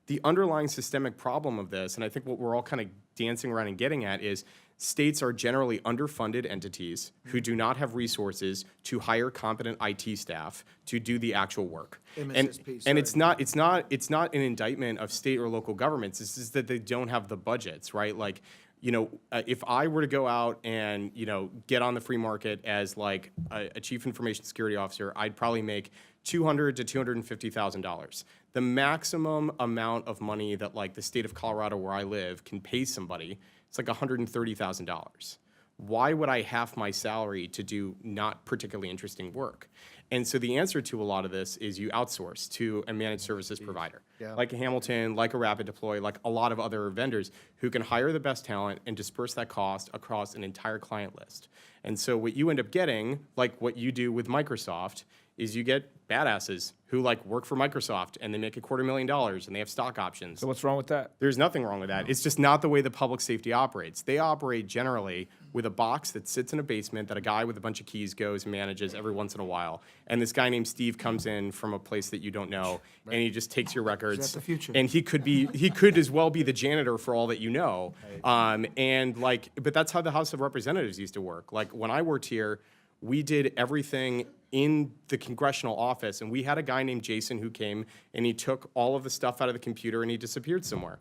The underlying systemic problem of this, and I think what we're all kind of dancing around and getting at, is states are generally underfunded entities who do not have resources to hire competent IT staff to do the actual work. MSSP, And it's not an indictment of state or local governments. It's just that they don't have the budgets, right? Like, if I were to go out and, get on the free market as like a chief information security officer, I'd probably make $200,000 to $250,000. The maximum amount of money that like the state of Colorado where I live can pay somebody, it's like $130,000. Why would I half my salary to do not particularly interesting work? And so the answer to a lot of this is you outsource to a managed services provider, like a Hamilton, like a Rapid Deploy, like a lot of other vendors who can hire the best talent and disperse that cost across an entire client list. And so what you end up getting, like what you do with Microsoft, is you get badasses who like work for Microsoft and they make $250,000 and they have stock options. So what's wrong with that? There's nothing wrong with that. It's just not the way the public safety operates. They operate generally with a box that sits in a basement that a guy with a bunch of keys goes and manages every once in a while. And this guy named Steve comes in from a place that you don't know, and he just takes your records. Is that the future? And he could as well be the janitor for all that you know. But that's how the House of Representatives used to work. Like when I worked here, we did everything in the congressional office, and we had a guy named Jason who came and he took all of the stuff out of the computer and he disappeared somewhere.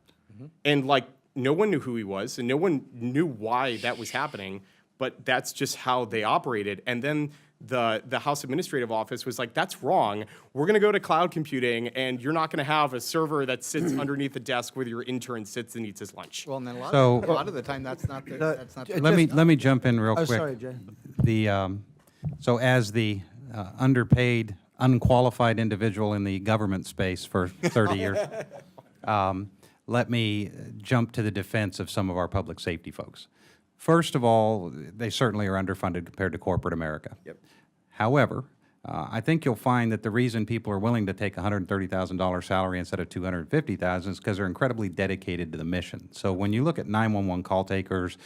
And like no one knew who he was and no one knew why that was happening, but that's just how they operated. And then the House Administrative Office was like, that's wrong. We're going to go to cloud computing, and you're not going to have a server that sits underneath the desk where your intern sits and eats his lunch. Well, and then a So- lot of the time, that's not the. Let me jump in real Oh, quick. sorry, Jay. So as the underpaid, unqualified individual in the government space for 30 years, let me jump to the defense of some of our public safety folks. First of all, they certainly are underfunded compared to corporate America. Yep. However, I think you'll find that the reason people are willing to take a $130,000 salary instead of $250,000 is because they're incredibly dedicated to the mission. So when you look at 911 call takers,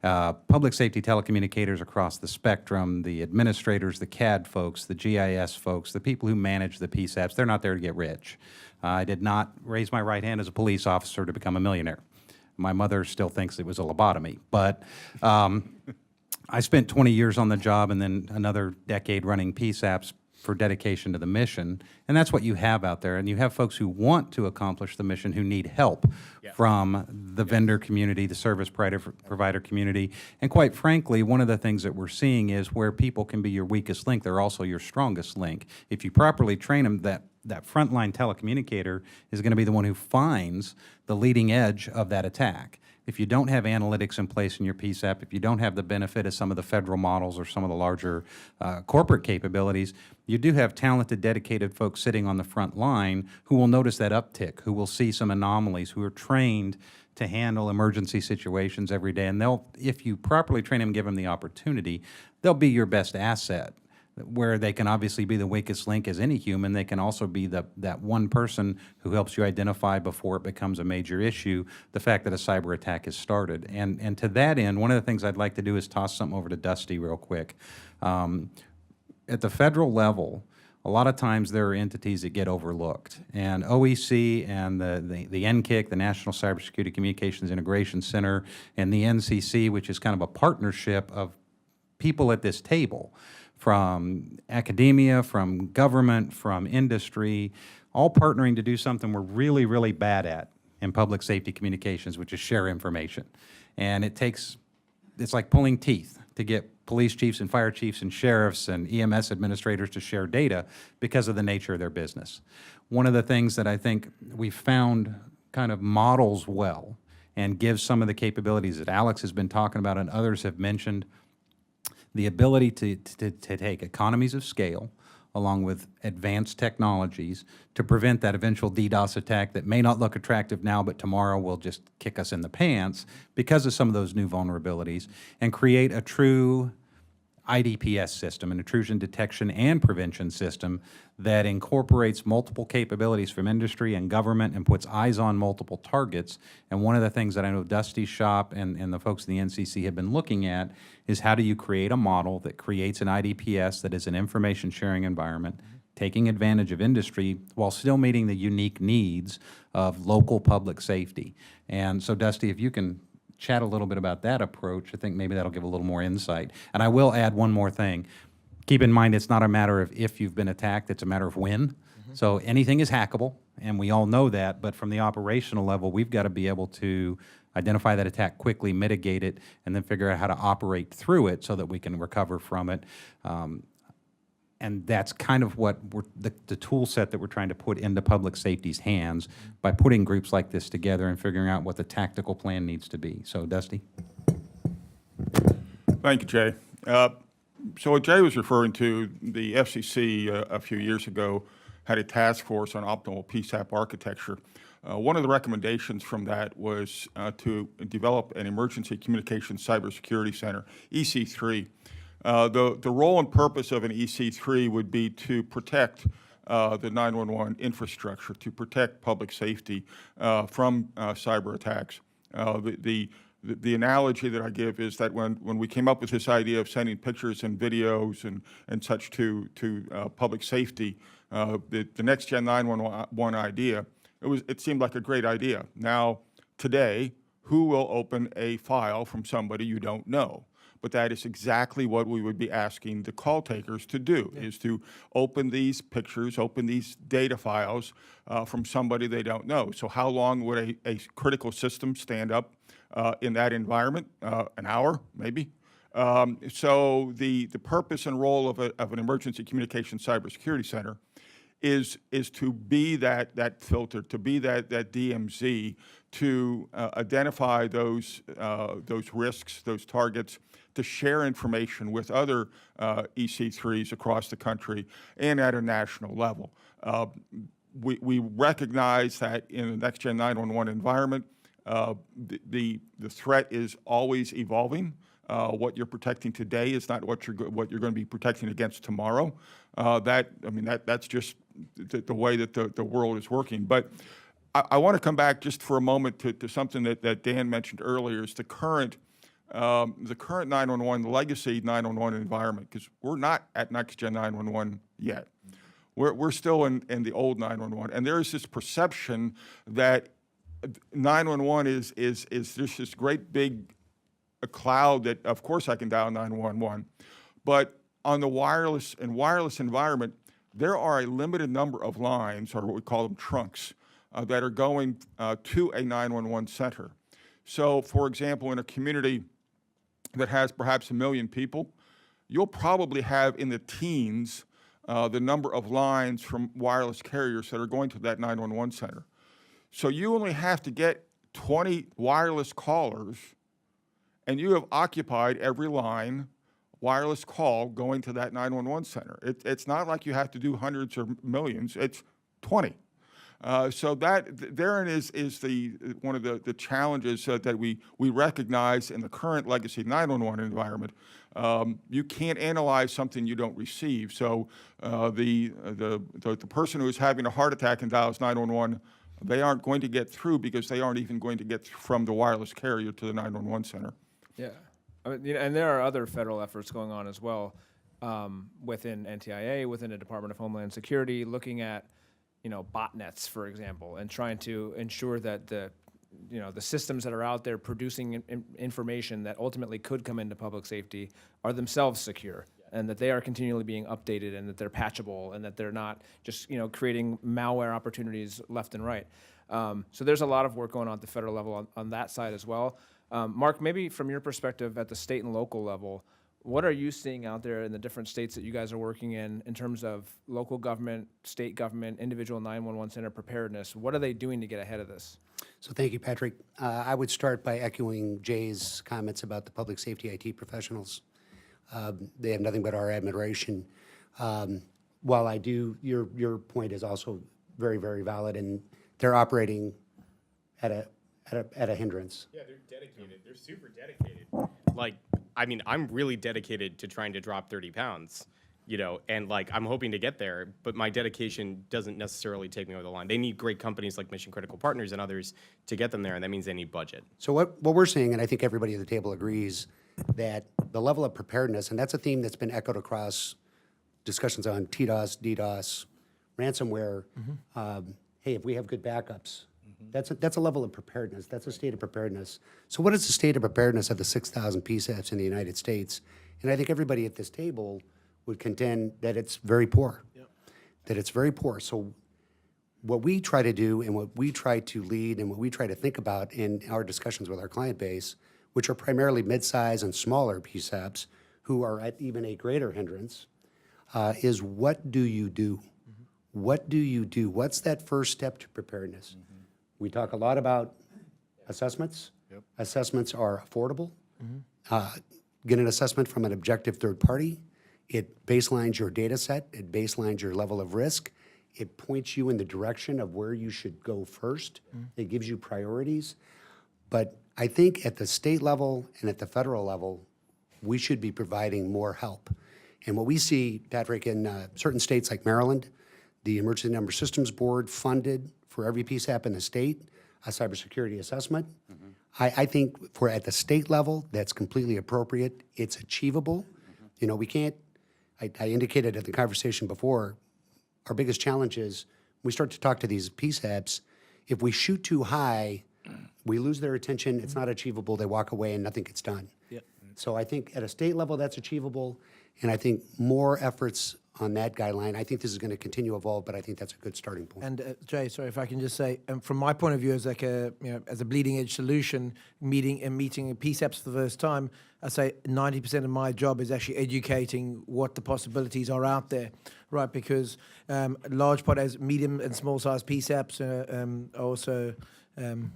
public safety telecommunicators across the spectrum, the administrators, the CAD folks, the GIS folks, the people who manage the PSAPs, they're not there to get rich. I did not raise my right hand as a police officer to become a millionaire. My mother still thinks it was a lobotomy, but I spent 20 years on the job and then another decade running PSAPs for dedication to the mission, and that's what you have out there. And you have folks who want to accomplish the mission who need help from the vendor community, the service provider community, and quite frankly, one of the things that we're seeing is where people can be your weakest link, they're also your strongest link. If you properly train them, that frontline telecommunicator is going to be the one who finds the leading edge of that attack. If you don't have analytics in place in your PSAP, if you don't have the benefit of some of the federal models or some of the larger corporate capabilities, you do have talented, dedicated folks sitting on the front line who will notice that uptick, who will see some anomalies, who are trained to handle emergency situations every day. And they'll, if you properly train them, give them the opportunity, they'll be your best asset. where they can obviously be the weakest link as any human, they can also be that one person who helps you identify before it becomes a major issue, the fact that a cyber attack has started. And to that end, one of the things I'd like to do is toss something over to Dusty real quick. At the federal level, a lot of times there are entities that get overlooked. And OEC and the NCIC, the National Cybersecurity Communications Integration Center, and the NCC, which is kind of a partnership of people at this table, from academia, from government, from industry, all partnering to do something we're really, really bad at in public safety communications, which is share information. And it's like pulling teeth to get police chiefs and fire chiefs and sheriffs and EMS administrators to share data because of the nature of their business. One of the things that I think we found kind of models well and gives some of the capabilities that Alex has been talking about and others have mentioned, the ability to take economies of scale along with advanced technologies to prevent that eventual DDoS attack that may not look attractive now, but tomorrow will just kick us in the pants because of some of those new vulnerabilities, and create a true IDPS system, an intrusion detection and prevention system that incorporates multiple capabilities from industry and government and puts eyes on multiple targets. And one of the things that I know Dusty's shop and the folks in the NCC have been looking at is how do you create a model that creates an IDPS that is an information sharing environment, taking advantage of industry while still meeting the unique needs of local public safety. And so Dusty, if you can chat a little bit about that approach, I think maybe that'll give a little more insight. And I will add one more thing. Keep in mind, it's not a matter of if you've been attacked, it's a matter of when. So anything is hackable, and we all know that, but from the operational level, we've got to be able to identify that attack quickly, mitigate it, and then figure out how to operate through it so that we can recover from it. And that's kind of what the tool set that we're trying to put into public safety's hands by putting groups like this together and figuring out what the tactical plan needs to be. So, Dusty? Thank you, Jay. So what Jay was referring to, the FCC a few years ago had a task force on optimal PSAP architecture. One of the recommendations from that was to develop an Emergency Communications Cybersecurity Center, EC3. The role and purpose of an EC3 would be to protect the 911 infrastructure, to protect public safety from cyber attacks. The analogy that I give is that when we came up with this idea of sending pictures and videos and such to public safety, the next gen 911 idea, it seemed like a great idea. Now, today, who will open a file from somebody you don't know? But that is exactly what we would be asking the call takers to do, is to open these pictures, open these data files from somebody they don't know. So how long would a critical system stand up in that environment? An hour, maybe? So the purpose and role of an Emergency Communications Cybersecurity Center is to be that filter, to be that DMZ, to identify those risks, those targets, to share information with other EC3s across the country and at a national level. We recognize that in the next gen 911 environment, the threat is always evolving. What you're protecting today is not what you're going to be protecting against tomorrow. That's just the way that the world is working. But I want to come back just for a moment to something that Dan mentioned earlier, is the current 911, the legacy 911 environment, because we're not at next gen 911 yet. We're still in the old 911, and there is this perception that 911 is just this great big cloud that, of course, I can dial 911, but on the wireless environment, there are a limited number of lines, or what we call them trunks, that are going to a 911 center. So, for example, in a community that has perhaps 1 million people, you'll probably have in the teens the number of lines from wireless carriers that are going to that 911 center. So you only have to get 20 wireless callers, and you have occupied every line wireless call going to that 911 center. It's not like you have to do hundreds or millions, it's 20. So therein is the one of the challenges that we recognize in the current legacy 911 environment. You can't analyze something you don't receive. So the person who is having a heart attack and dials 911, they aren't going to get through because they aren't even going to get from the wireless carrier to the 911 center. Yeah, I mean, and there are other federal efforts going on as well within NTIA, within the Department of Homeland Security, looking at botnets, for example, and trying to ensure that the systems that are out there producing information that ultimately could come into public safety are themselves secure, and that they are continually being updated, and that they're patchable, and that they're not just creating malware opportunities left and right. So there's a lot of work going on at the federal level on that side as well. Mark, maybe from your perspective at the state and local level, what are you seeing out there in the different states that you guys are working in terms of local government, state government, individual 911 center preparedness? What are they doing to get ahead of this? So thank you, Patrick. I would start by echoing Jay's comments about the public safety IT professionals. They have nothing but our admiration. While I do, your point is also very, very valid, and they're operating at a hindrance. Yeah, they're dedicated. They're super dedicated. Like, I mean, I'm really dedicated to trying to drop 30 pounds, and I'm hoping to get there, but my dedication doesn't necessarily take me over the line. They need great companies like Mission Critical Partners and others to get them there, and that means they need budget. So what we're seeing, and I think everybody at the table agrees, that the level of preparedness, and that's a theme that's been echoed across discussions on TDOS, DDoS, ransomware. Hey, if we have good backups, that's a level of preparedness. That's a state of preparedness. So what is the state of preparedness of the 6,000 PSAPs in the United States? And I think everybody at this table would contend that it's very poor. That it's very poor. So what we try to do and what we try to lead and what we try to think about in our discussions with our client base, which are primarily mid-size and smaller PSAPs who are at even a greater hindrance, is what do you do? What do you do? What's that first step to preparedness? We talk a lot about assessments. Assessments are affordable. Get an assessment from an objective third party. It baselines your data set. It baselines your level of risk. It points you in the direction of where you should go first. It gives you priorities. But I think at the state level and at the federal level, we should be providing more help. And what we see, Patrick, in certain states like Maryland, the Emergency Number Systems Board funded for every PSAP in the state a cybersecurity assessment. I think at the state level, that's completely appropriate. It's achievable. We can't, I indicated at the conversation before, our biggest challenge is we start to talk to these PSAPs. If we shoot too high, we lose their attention, it's not achievable, they walk away and nothing gets done. So I think at a state level, that's achievable, and I think more efforts on that guideline. I think this is going to continue to evolve, but I think that's a good starting point. And Jay, sorry if I can just say, from my point of view, as as a bleeding edge solution, meeting PSAPs for the first time, I say 90% of my job is actually educating what the possibilities are out there, right? Because a large part as medium and small size PSAPs are also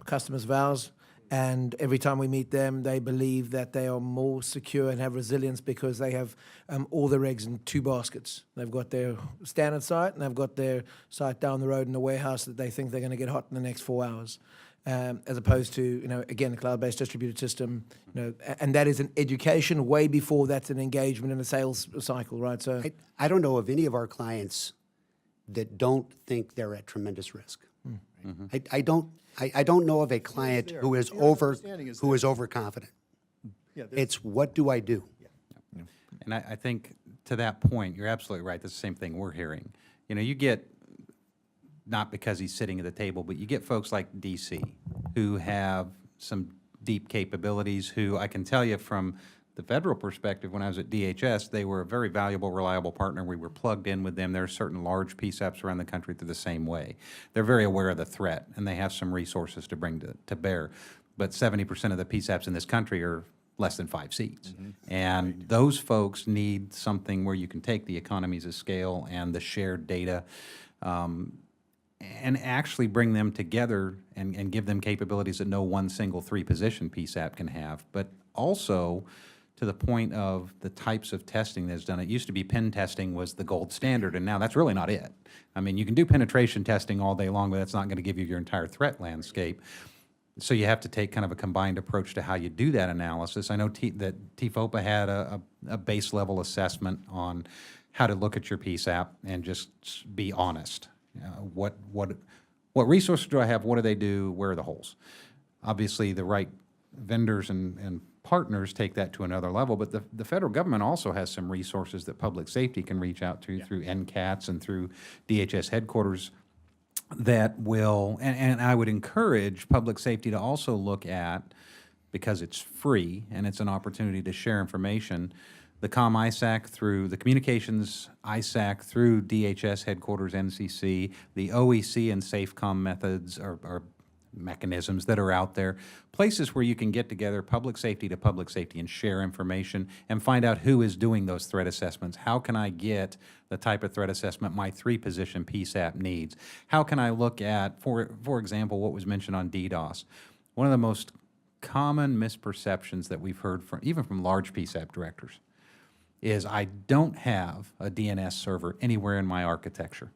customers of ours. And every time we meet them, they believe that they are more secure and have resilience because they have all their eggs in two baskets. They've got their standard site, and they've got their site down the road in a warehouse that they think they're going to get hot in the next 4 hours, as opposed to, again, a cloud-based distributed system. And that is an education way before that's an engagement in a sales cycle, right? So I don't know of any of our clients that don't think they're at tremendous risk. I don't know of a client who is overconfident. It's what do I do? And I think to that point, you're absolutely right. That's the same thing we're hearing. You get, not because he's sitting at the table, but you get folks like DC who have some deep capabilities who I can tell you from the federal perspective, when I was at DHS, they were a very valuable, reliable partner. We were plugged in with them. There are certain large PSAPs around the country that are the same way. They're very aware of the threat, and they have some resources to bring to bear. But 70% of the PSAPs in this country are less than 5 seats. And those folks need something where you can take the economies of scale and the shared data and actually bring them together and give them capabilities that no one single 3-position PSAP can have, but also to the point of the types of testing that's done. It used to be pen testing was the gold standard, and now that's really not it. I mean, you can do penetration testing all day long, but that's not going to give you your entire threat landscape. So you have to take kind of a combined approach to how you do that analysis. I know that TFOPA had a base level assessment on how to look at your PSAP and just be honest. What resources do I have? What do they do? Where are the holes? Obviously, the right vendors and partners take that to another level, but the federal government also has some resources that public safety can reach out to through NCATS and through DHS headquarters that will, and I would encourage public safety to also look at, because it's free and it's an opportunity to share information, the ISAC through the communications ISAC through DHS headquarters, NCC, the OEC and SafeCom methods are mechanisms that are out there, places where you can get together public safety to public safety and share information and find out who is doing those threat assessments. How can I get the type of threat assessment my 3-position PSAP needs? How can I look at, for example, what was mentioned on DDoS? One of the most common misperceptions that we've heard from, even from large PSAP directors, is I don't have a DNS server anywhere in my architecture.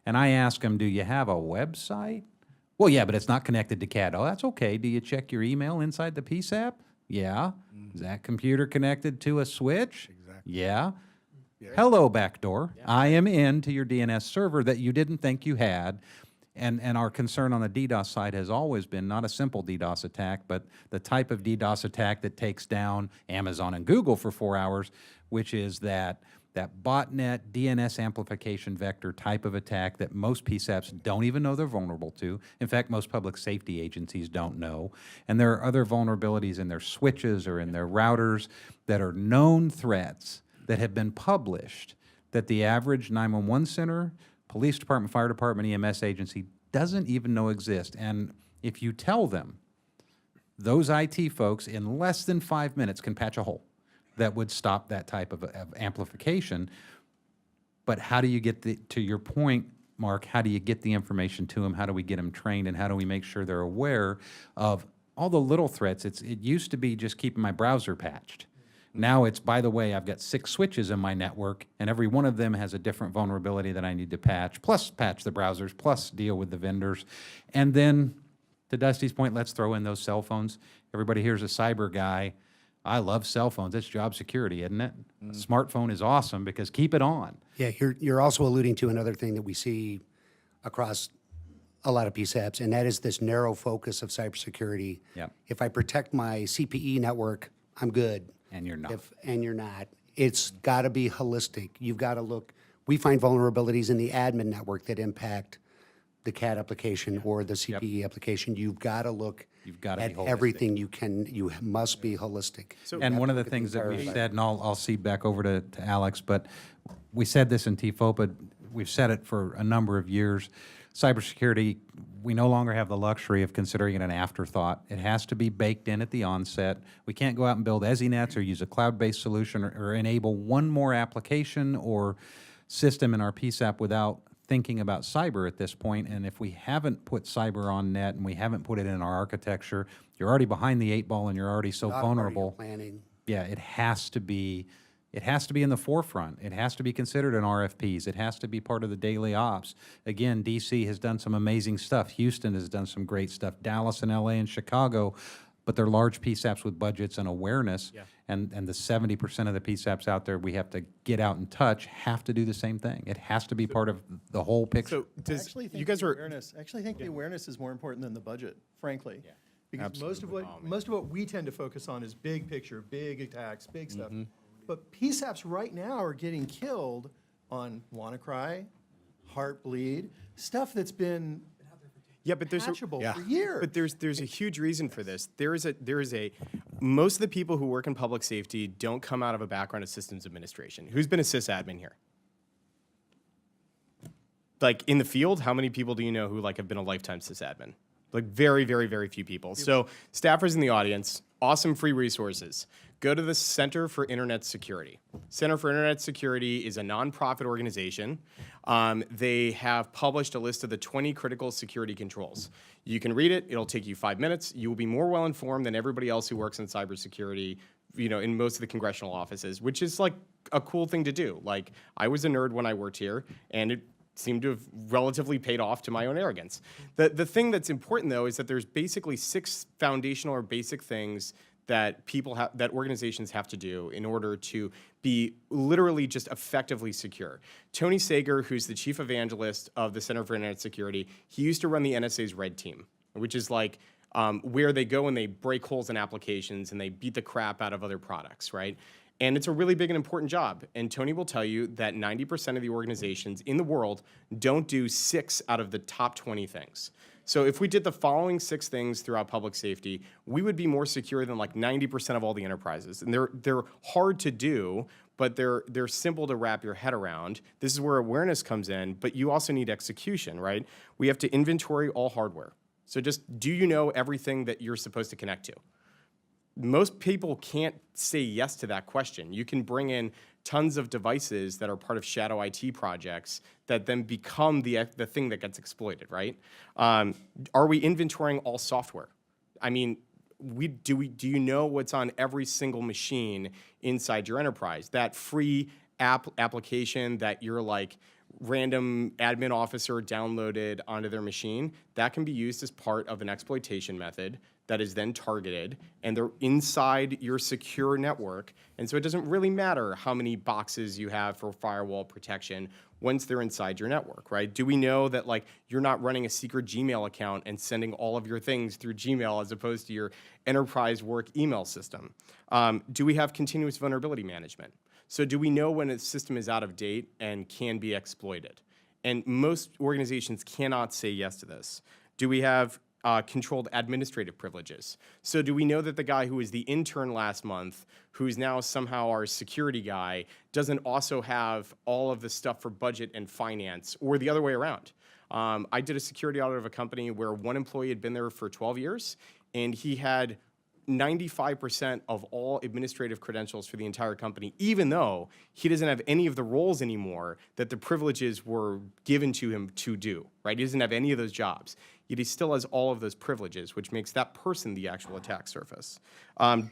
And I ask them, do you have a website? Well, yeah, but it's not connected to CAD. Oh, that's okay. Do you check your email inside the PSAP? Yeah. Is that computer connected to a switch? Exactly. Yeah. Hello, backdoor. Yeah. I am into your DNS server that you didn't think you had. And our concern on the DDoS side has always been not a simple DDoS attack, but the type of DDoS attack that takes down Amazon and Google for 4 hours, which is that botnet DNS amplification vector type of attack that most PSAPs don't even know they're vulnerable to. In fact, most public safety agencies don't know. And there are other vulnerabilities in their switches or in their routers that are known threats that have been published that the average 911 center, police department, fire department, EMS agency doesn't even know exist. And if you tell them, those IT folks in less than 5 minutes can patch a hole that would stop that type of amplification. But how do you get to your point, Mark, how do you get the information to them? How do we get them trained, and how do we make sure they're aware of all the little threats? It used to be just keeping my browser patched. Now it's, by the way, I've got 6 switches in my network, and every one of them has a different vulnerability that I need to patch, plus patch the browsers, plus deal with the vendors. And then, to Dusty's point, let's throw in those cell phones. Everybody here's a cyber guy. I love cell phones. It's job security, isn't it? A smartphone is awesome because keep it on. Yeah, you're also alluding to another thing that we see across a lot of PSAPs, and that is this narrow focus of cybersecurity. Yep. If I protect my CPE network, I'm good. And you're not. And you're not. It's got to be holistic. You've got to look. We find vulnerabilities in the admin network that impact the CAD application or the CPE application. You've got to look at everything you can. You must be holistic. And one of the things that we've said, and I'll cede back over to Alex, but we said this in TFOPA, we've said it for a number of years. Cybersecurity, we no longer have the luxury of considering it an afterthought. It has to be baked in at the onset. We can't go out and build EZNets or use a cloud-based solution or enable one more application or system in our PSAP without thinking about cyber at this point. And if we haven't put cyber on net and we haven't put it in our architecture, you're already behind the 8 ball and you're already so vulnerable. Planning. Yeah, it has to be in the forefront. It has to be considered in RFPs. It has to be part of the daily ops. Again, DC has done some amazing stuff. Houston has done some great stuff. Dallas and LA and Chicago, but they're large PSAPs with budgets and awareness. Yeah. And the 70% of the PSAPs out there we have to get out and touch have to do the same thing. It has to be part of the whole picture. So does, actually think you guys are awareness. Actually, think the awareness is more important than the budget, frankly. Yeah. Because most of what we tend to focus on is big picture, big attacks, big stuff. But PSAPs right now are getting killed on WannaCry, Heartbleed, stuff that's been but there's patchable for years. But there's a huge reason for this. There is a most of the people who work in public safety don't come out of a background of systems administration. Who's been a sysadmin here? Like in the field, how many people do you know who like have been a lifetime sysadmin? Like very, very, very few people. So staffers in the audience, awesome free resources. Go to the Center for Internet Security. Center for Internet Security is a nonprofit organization. They have published a list of the 20 critical security controls. You can read it. It'll take you 5 minutes. You will be more well-informed than everybody else who works in cybersecurity in most of the congressional offices, which is like a cool thing to do. Like, I was a nerd when I worked here, and it seemed to have relatively paid off to my own arrogance. The thing that's important, though, is that there's basically 6 foundational or basic things that that organizations have to do in order to be literally just effectively secure. Tony Sager, who's the chief evangelist of the Center for Internet Security, he used to run the NSA's Red Team, which is like where they go and they break holes in applications and they beat the crap out of other products, right? And it's a really big and important job. And Tony will tell you that 90% of the organizations in the world don't do 6 out of the top 20 things. So if we did the following 6 things throughout public safety, we would be more secure than like 90% of all the enterprises. And they're hard to do, but they're simple to wrap your head around. This is where awareness comes in, but you also need execution, right? We have to inventory all hardware. So just, do you know everything that you're supposed to connect to? Most people can't say yes to that question. You can bring in tons of devices that are part of shadow IT projects that then become the thing that gets exploited, right? Are we inventorying all software? I mean, do you know what's on every single machine inside your enterprise? That free application that your like random admin officer downloaded onto their machine, that can be used as part of an exploitation method that is then targeted, and they're inside your secure network. And so it doesn't really matter how many boxes you have for firewall protection once they're inside your network, right? Do we know that like you're not running a secret Gmail account and sending all of your things through Gmail as opposed to your enterprise work email system? Do we have continuous vulnerability management? So do we know when a system is out of date and can be exploited? And most organizations cannot say yes to this. Do we have controlled administrative privileges? So do we know that the guy who was the intern last month, who's now somehow our security guy, doesn't also have all of the stuff for budget and finance, or the other way around? I did a security audit of a company where one employee had been there for 12 years, and he had 95% of all administrative credentials for the entire company, even though he doesn't have any of the roles anymore that the privileges were given to him to do, right? He doesn't have any of those jobs, yet he still has all of those privileges, which makes that person the actual attack surface.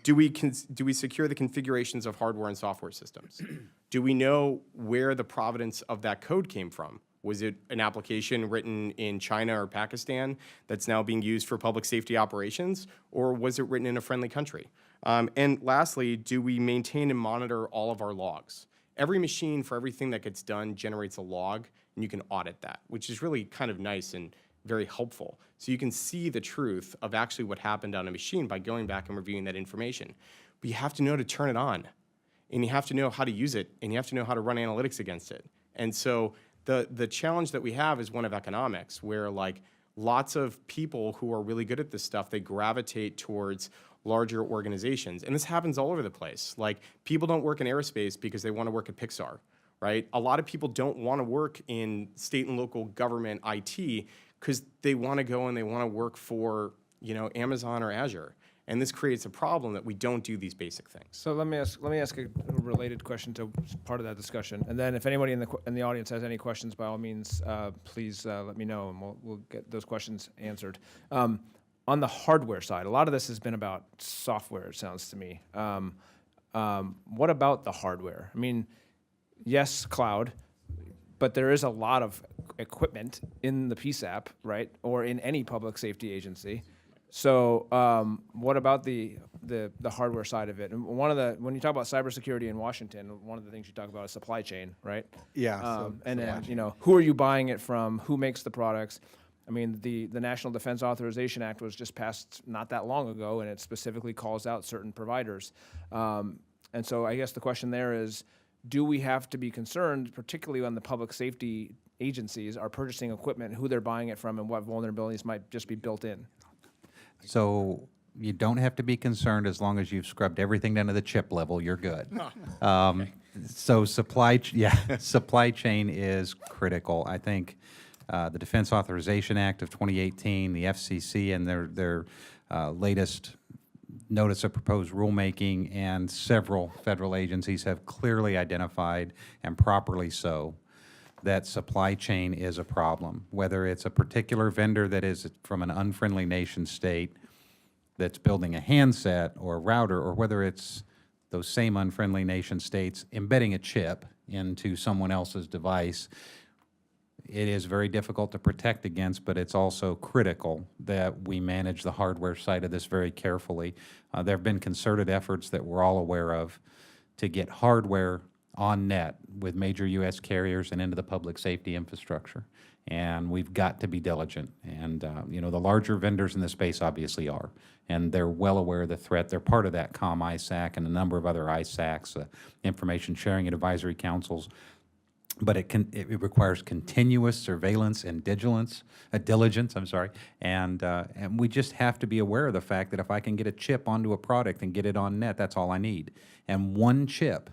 Do we secure the configurations of hardware and software systems? Do we know where the provenance of that code came from? Was it an application written in China or Pakistan that's now being used for public safety operations, or was it written in a friendly country? And lastly, do we maintain and monitor all of our logs? Every machine for everything that gets done generates a log, and you can audit that, which is really kind of nice and very helpful. So you can see the truth of actually what happened on a machine by going back and reviewing that information. But you have to know to turn it on, and you have to know how to use it, and you have to know how to run analytics against it. And so the challenge that we have is one of economics, where like lots of people who are really good at this stuff, they gravitate towards larger organizations. And this happens all over the place. Like, people don't work in aerospace because they want to work at Pixar, right? A lot of people don't want to work in state and local government IT because they want to go and they want to work for, Amazon or Azure. And this creates a problem that we don't do these basic things. So let me ask a related question to part of that discussion, and then if anybody in the audience has any questions, by all means, please let me know, and we'll get those questions answered. On the hardware side, a lot of this has been about software, it sounds to me. What about the hardware? I mean, yes, cloud, but there is a lot of equipment in the PSAP, right, or in any public safety agency. So what about the hardware side of it? And when you talk about cybersecurity in Washington, one of the things you talk about is supply chain, right? Yeah. And then, who are you buying it from? Who makes the products? I mean, the National Defense Authorization Act was just passed not that long ago, and it specifically calls out certain providers. And so I guess the question there is, do we have to be concerned, particularly when the public safety agencies are purchasing equipment, who they're buying it from, and what vulnerabilities might just be built in? So you don't have to be concerned as long as you've scrubbed everything down to the chip level, you're good. So supply chain is critical. I think the Defense Authorization Act of 2018, the FCC and their latest notice of proposed rulemaking, and several federal agencies have clearly identified, and properly so, that supply chain is a problem, whether it's a particular vendor that is from an unfriendly nation state that's building a handset or a router, or whether it's those same unfriendly nation states embedding a chip into someone else's device. It is very difficult to protect against, but it's also critical that we manage the hardware side of this very carefully. There have been concerted efforts that we're all aware of to get hardware on net with major U.S. carriers and into the public safety infrastructure. And we've got to be diligent. And, you know, the larger vendors in this space obviously are. And they're well aware of the threat. They're part of that ISAC and a number of other ISACs, information sharing and advisory councils. But it requires continuous surveillance and diligence, and we just have to be aware of the fact that if I can get a chip onto a product and get it on net, that's all I need. And one chip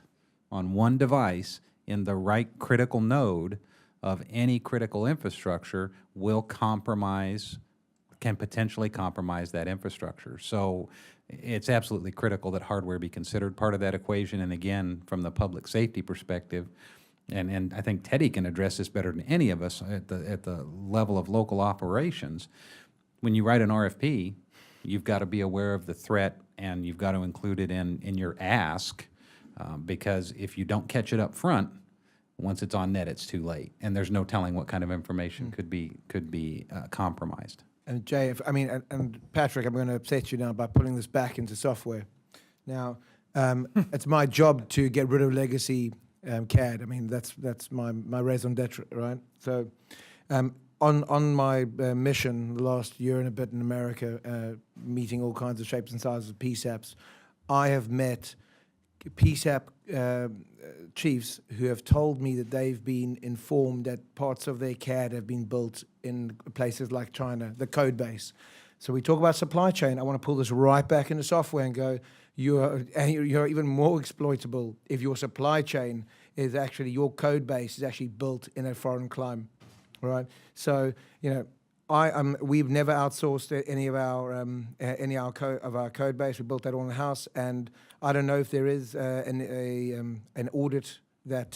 on one device in the right critical node of any critical infrastructure can potentially compromise that infrastructure. So it's absolutely critical that hardware be considered part of that equation. And again, from the public safety perspective, and I think Teddy can address this better than any of us at the level of local operations. When you write an RFP, you've got to be aware of the threat and you've got to include it in your ask, because if you don't catch it up front, once it's on net, it's too late, and there's no telling what kind of information could be compromised. And Jay, and Patrick, I'm going to upset you now by pulling this back into software. Now, it's my job to get rid of legacy CAD. I mean, that's my raison d'etre, right? So, on my mission the last year and a bit in America, meeting all kinds of shapes and sizes of PSAPs, I have met PSAP chiefs who have told me that they've been informed that parts of their CAD have been built in places like China, the code base. So we talk about supply chain. I want to pull this right back into software and go, you're even more exploitable if your supply chain is actually, your code base is actually built in a foreign clime, right? So, you know, we've never outsourced any of our code base. We built that all in house, and I don't know if there is an audit that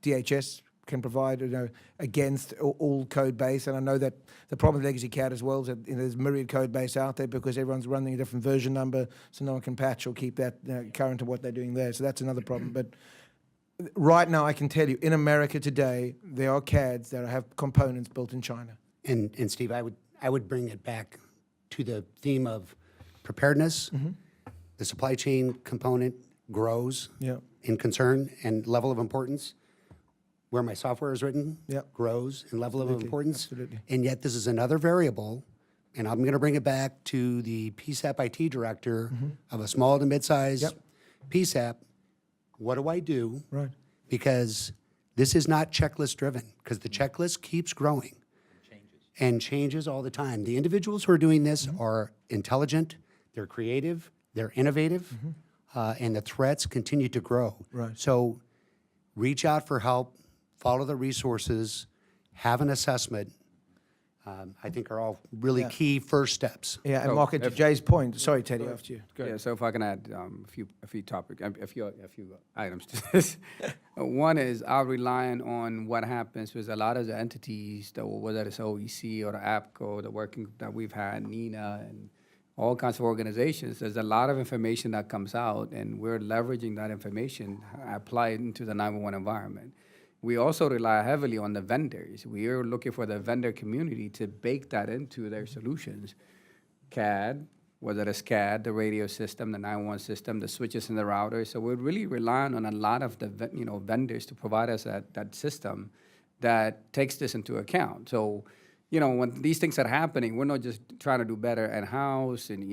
DHS can provide, against all code base. And I know that the problem with legacy CAD as well is that there's myriad code base out there because everyone's running a different version number, so no one can patch or keep that current to what they're doing there. So that's another problem. But right now, I can tell you, in America today, there are CADs that have components built in China. And Steve, I would bring it back to the theme of preparedness. Mm-hmm. The supply chain component grows in concern and level of importance. Where my software is written grows in level of importance. Absolutely. And yet this is another variable, and I'm going to bring it back to the PSAP IT director of a small to mid-size PSAP. What do I do? Right. Because this is not checklist driven, because the checklist keeps growing and changes all the time. The individuals who are doing this are intelligent, they're creative, they're innovative, and the threats continue to grow. Right. So reach out for help, follow the resources, have an assessment, I think are all really key first steps. Yeah, and Mark, to Jay's point, sorry, Teddy, after you. Go ahead. Yeah, so if I can add a few topics, a few items to this. One is I'm relying on what happens with a lot of the entities, whether it's OEC or the APCO, the working group that we've had, NINA, and all kinds of organizations. There's a lot of information that comes out, and we're leveraging that information, apply it into the 911 environment. We also rely heavily on the vendors. We are looking for the vendor community to bake that into their solutions. CAD, whether it's CAD, the radio system, the 911 system, the switches and the routers. So we're really relying on a lot of the vendors to provide us that system that takes this into account. So, when these things are happening, we're not just trying to do better in-house and,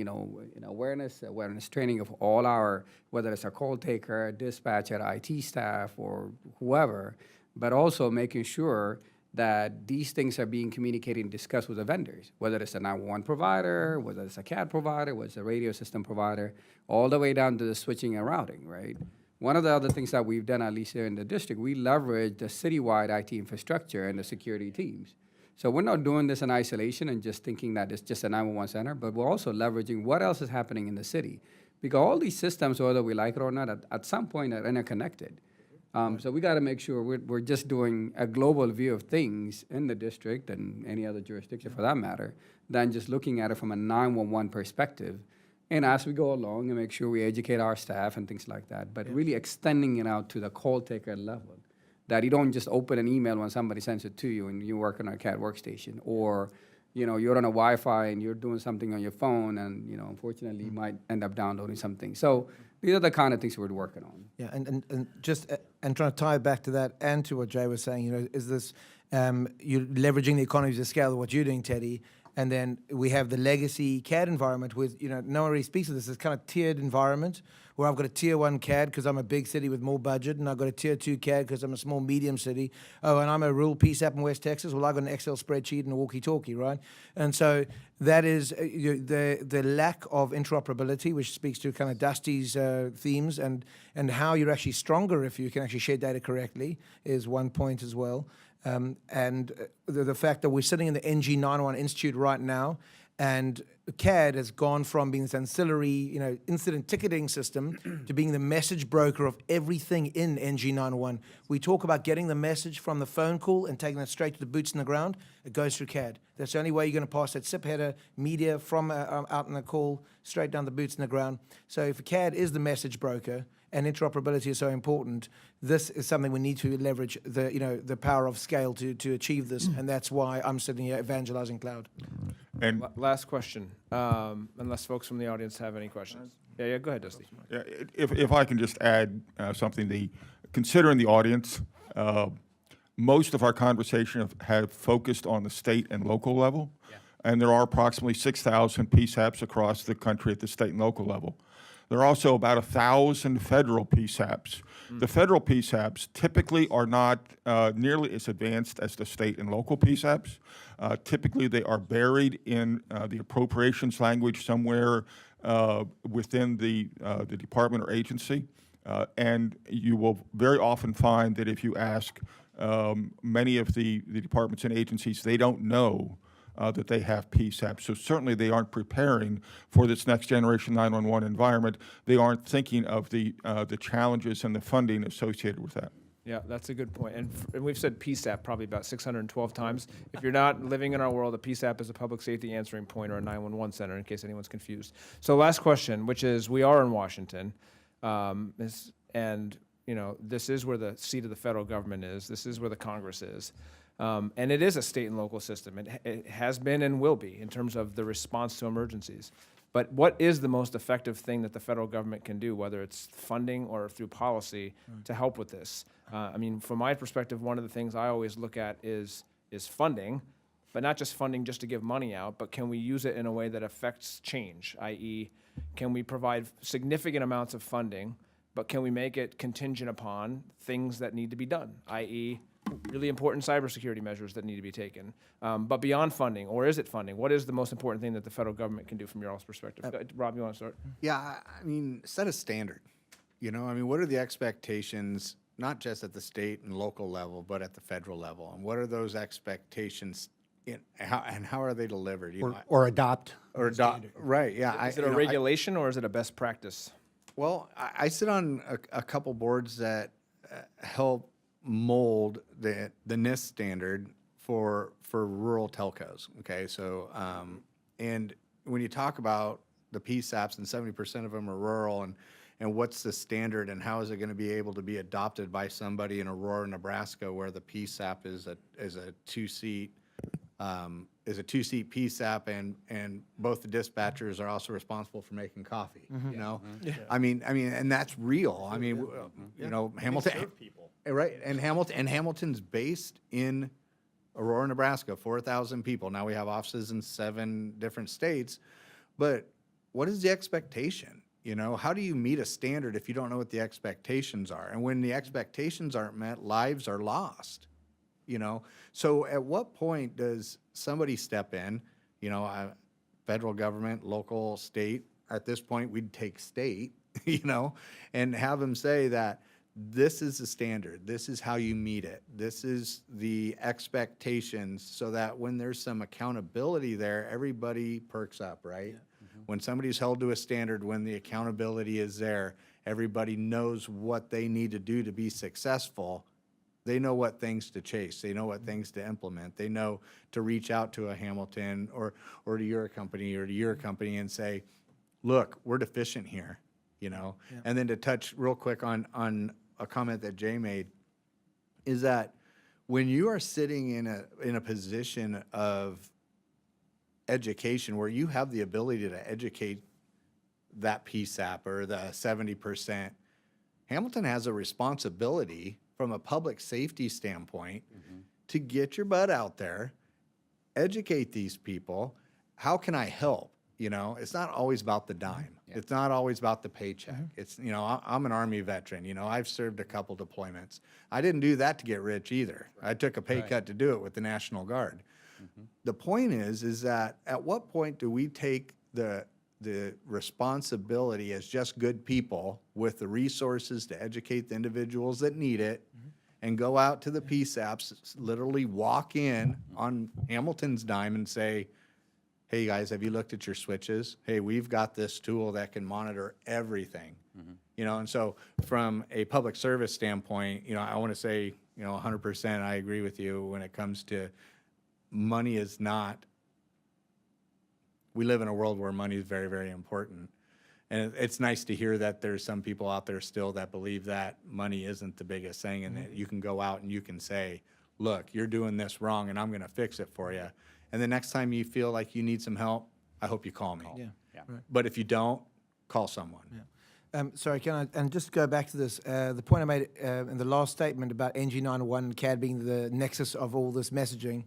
awareness training of all our, whether it's a call taker, dispatcher, IT staff, or whoever, but also making sure that these things are being communicated and discussed with the vendors, whether it's a 911 provider, whether it's a CAD provider, whether it's a radio system provider, all the way down to the switching and routing, right? One of the other things that we've done, at least here in the district, we leverage the citywide IT infrastructure and the security teams. So we're not doing this in isolation and just thinking that it's just a 911 center, but we're also leveraging what else is happening in the city. Because all these systems, whether we like it or not, at some point are interconnected. So we got to make sure we're just doing a global view of things in the district and any other jurisdiction for that matter, than just looking at it from a 911 perspective, And as we go along and make sure we educate our staff and things like that, but really extending it out to the call taker level, that you don't just open an email when somebody sends it to you and you work on a CAD workstation, or you're on a Wi-Fi and you're doing something on your phone, and unfortunately you might end up downloading something. So these are the kind of things we're working on. Yeah, and just and trying to tie it back to that and to what Jay was saying, is this you're leveraging the economies of scale of what you're doing, Teddy, and then we have the legacy CAD environment with, no one really speaks of this, this kind of tiered environment where I've got a tier 1 CAD because I'm a big city with more budget, and I've got a tier 2 CAD because I'm a small, medium city. Oh, and I'm a rural PSAP in West Texas. Well, I've got an Excel spreadsheet and a walkie-talkie, right? And so that is the lack of interoperability, which speaks to kind of Dusty's themes, and how you're actually stronger if you can actually share data correctly is one point as well. And the fact that we're sitting in the NG911 Institute right now, and CAD has gone from being this ancillary, incident ticketing system to being the message broker of everything in NG911. We talk about getting the message from the phone call and taking it straight to the boots in the ground. It goes through CAD. That's the only way you're going to pass that SIP header media from out in the call straight down the boots in the ground. So if CAD is the message broker and interoperability is so important, this is something we need to leverage the power of scale to achieve this, and that's why I'm sitting here evangelizing cloud. And Last question, unless folks from the audience have any questions. Yeah, go ahead, Dusty. yeah, if I can just add something, considering the audience, most of our conversation have focused on the state and local level, and there are approximately 6,000 PSAPs across the country at the state and local level. There are also about 1,000 federal PSAPs. The federal PSAPs typically are not nearly as advanced as the state and local PSAPs. Typically, they are buried in the appropriations language somewhere within the department or agency. And you will very often find that if you ask many of the departments and agencies, they don't know that they have PSAP. So certainly they aren't preparing for this next generation 911 environment. They aren't thinking of the challenges and the funding associated with that. Yeah, that's a good point. And we've said PSAP probably about 612 times. If you're not living in our world, a PSAP is a public safety answering point or a 911 center, in case anyone's confused. So last question, which is, we are in Washington, and this is where the seat of the federal government is. This is where the Congress is. And it is a state and local system. It has been and will be in terms of the response to emergencies. But what is the most effective thing that the federal government can do, whether it's funding or through policy, to help with this? From my perspective, one of the things I always look at is funding, but not just funding just to give money out, but can we use it in a way that affects change, i.e., can we provide significant amounts of funding, but can we make it contingent upon things that need to be done, i.e., really important cybersecurity measures that need to be taken. But beyond funding, or is it funding? What is the most important thing that the federal government can do from your all's perspective? Rob, you want to start? Yeah, set a standard. What are the expectations, not just at the state and local level, but at the federal level? And what are those expectations and how are they delivered? Or adopt. Right, yeah. Is it a regulation or is it a best practice? Well, I sit on a couple boards that help mold the NIST standard for rural telcos. Okay, so and when you talk about the PSAPs and 70% of them are rural, and what's the standard and how is it going to be able to be adopted by somebody in Aurora, Nebraska, where the PSAP is a two-seat PSAP, and both the dispatchers are also responsible for making coffee. And that's real. Hamilton, right? And Hamilton's based in Aurora, Nebraska, 4,000 people. Now we have offices in 7 different states, but what is the expectation? How do you meet a standard if you don't know what the expectations are? And when the expectations aren't met, lives are lost. So at what point does somebody step in, federal government, local, state? At this point, we'd take state, and have them say that this is the standard, this is how you meet it, this is the expectations, so that when there's some accountability there, everybody perks up, right? Yeah. When somebody's held to a standard, when the accountability is there, everybody knows what they need to do to be successful. They know what things to chase. They know what things to implement. They know to reach out to a Hamilton or to your company and say, look, we're deficient here, you know? And then to touch real quick on a comment that Jay made, is that when you are sitting in a position of education where you have the ability to educate that PSAP or the 70%, Hamilton has a responsibility from a public safety standpoint to get your butt out there, educate these people. How can I help? You know, it's not always about the dime. It's not always about the paycheck. It's, you know, I'm an Army veteran. You know, I've served a couple deployments. I didn't do that to get rich either. I took a pay cut to do it with the National Guard. The point is that at what point do we take the responsibility as just good people with the resources to educate the individuals that need it and go out to the PSAPs, literally walk in on Hamilton's dime and say, hey guys, have you looked at your switches? Hey, we've got this tool that can monitor everything. You know, and so from a public service standpoint, you know, I want to say, you know, 100% I agree with you when it comes to money is not, we live in a world where money is very, very important. And it's nice to hear that there's some people out there still that believe that money isn't the biggest thing and that you can go out and you can say, look, you're doing this wrong and I'm going to fix it for you. And the next time you feel like you need some help, I hope you call me. But if you don't, call someone. Sorry, can I, and just go back to this, the point I made in the last statement about NG911 and CAD being the nexus of all this messaging,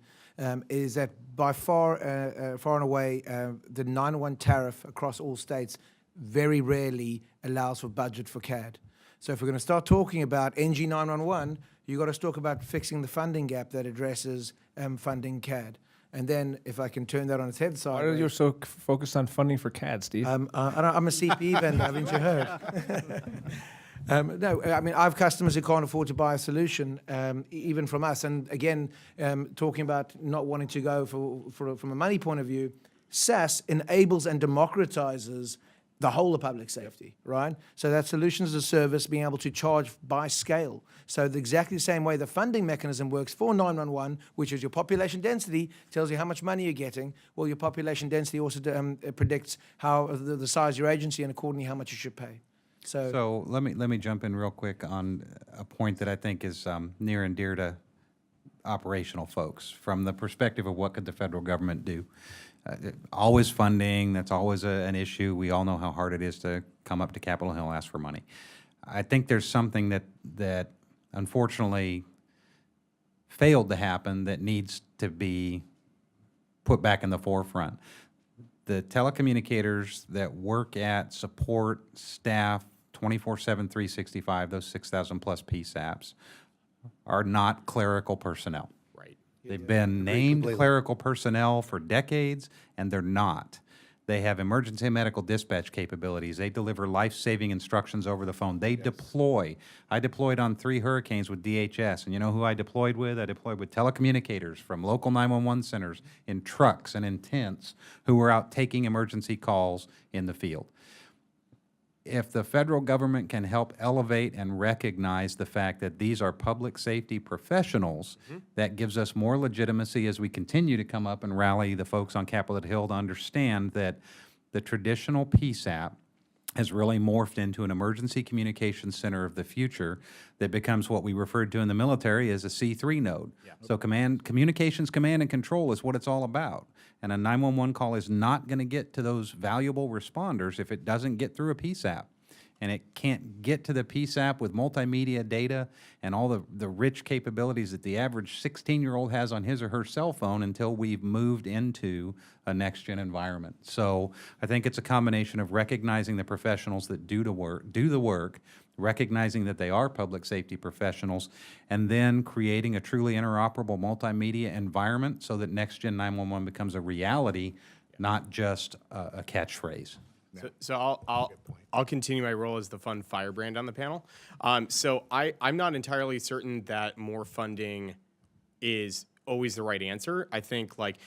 is that by far and away, the 911 tariff across all states very rarely allows for budget for CAD. So if we're going to start talking about NG911, you've got to talk about fixing the funding gap that addresses funding CAD. And then, if I can turn that on its head Why are you so focused on funding for CAD, Steve? I'm a CPE vendor, haven't you heard? No, I mean, I have customers who can't afford to buy a solution, even from us. And again, talking about not wanting to go from a money point of view, SaaS enables and democratizes the whole of public safety, right? So that solutions as a service, being able to charge by scale. So exactly the same way the funding mechanism works for 911, which is your population density, tells you how much money you're getting. Well, your population density also predicts how the size of your agency and accordingly how much you should pay. So let me jump in real quick on a point that I think is near and dear to operational folks from the perspective of what could the federal government do. Always funding, that's always an issue. We all know how hard it is to come up to Capitol Hill and ask for money. I think there's something that unfortunately failed to happen that needs to be put back in the forefront. The telecommunicators that work at support staff 24/7, 365, those 6,000 plus PSAPs, are not clerical personnel. They've been named clerical personnel for decades, and they're not. They have emergency medical dispatch capabilities. They deliver life-saving instructions over the phone. They deploy. I deployed on 3 hurricanes with DHS, and you know who I deployed with? I deployed with telecommunicators from local 911 centers in trucks and in tents who were out taking emergency calls in the field. If the federal government can help elevate and recognize the fact that these are public safety professionals, that gives us more legitimacy as we continue to come up and rally the folks on Capitol Hill to understand that the traditional PSAP has really morphed into an emergency communications center of the future that becomes what we referred to in the military as a C3 node. So communications command and control is what it's all about. And a 911 call is not going to get to those valuable responders if it doesn't get through a PSAP. And it can't get to the PSAP with multimedia data and all the rich capabilities that the average 16-year-old has on his or her cell phone until we've moved into a next-gen environment. So I think it's a combination of recognizing the professionals that do the work, recognizing that they are public safety professionals, and then creating a truly interoperable multimedia environment so that next-gen 911 becomes a reality, not just a catchphrase. So I'll continue my role as the fun firebrand on the panel. So I'm not entirely certain that more funding is always the right answer. I think like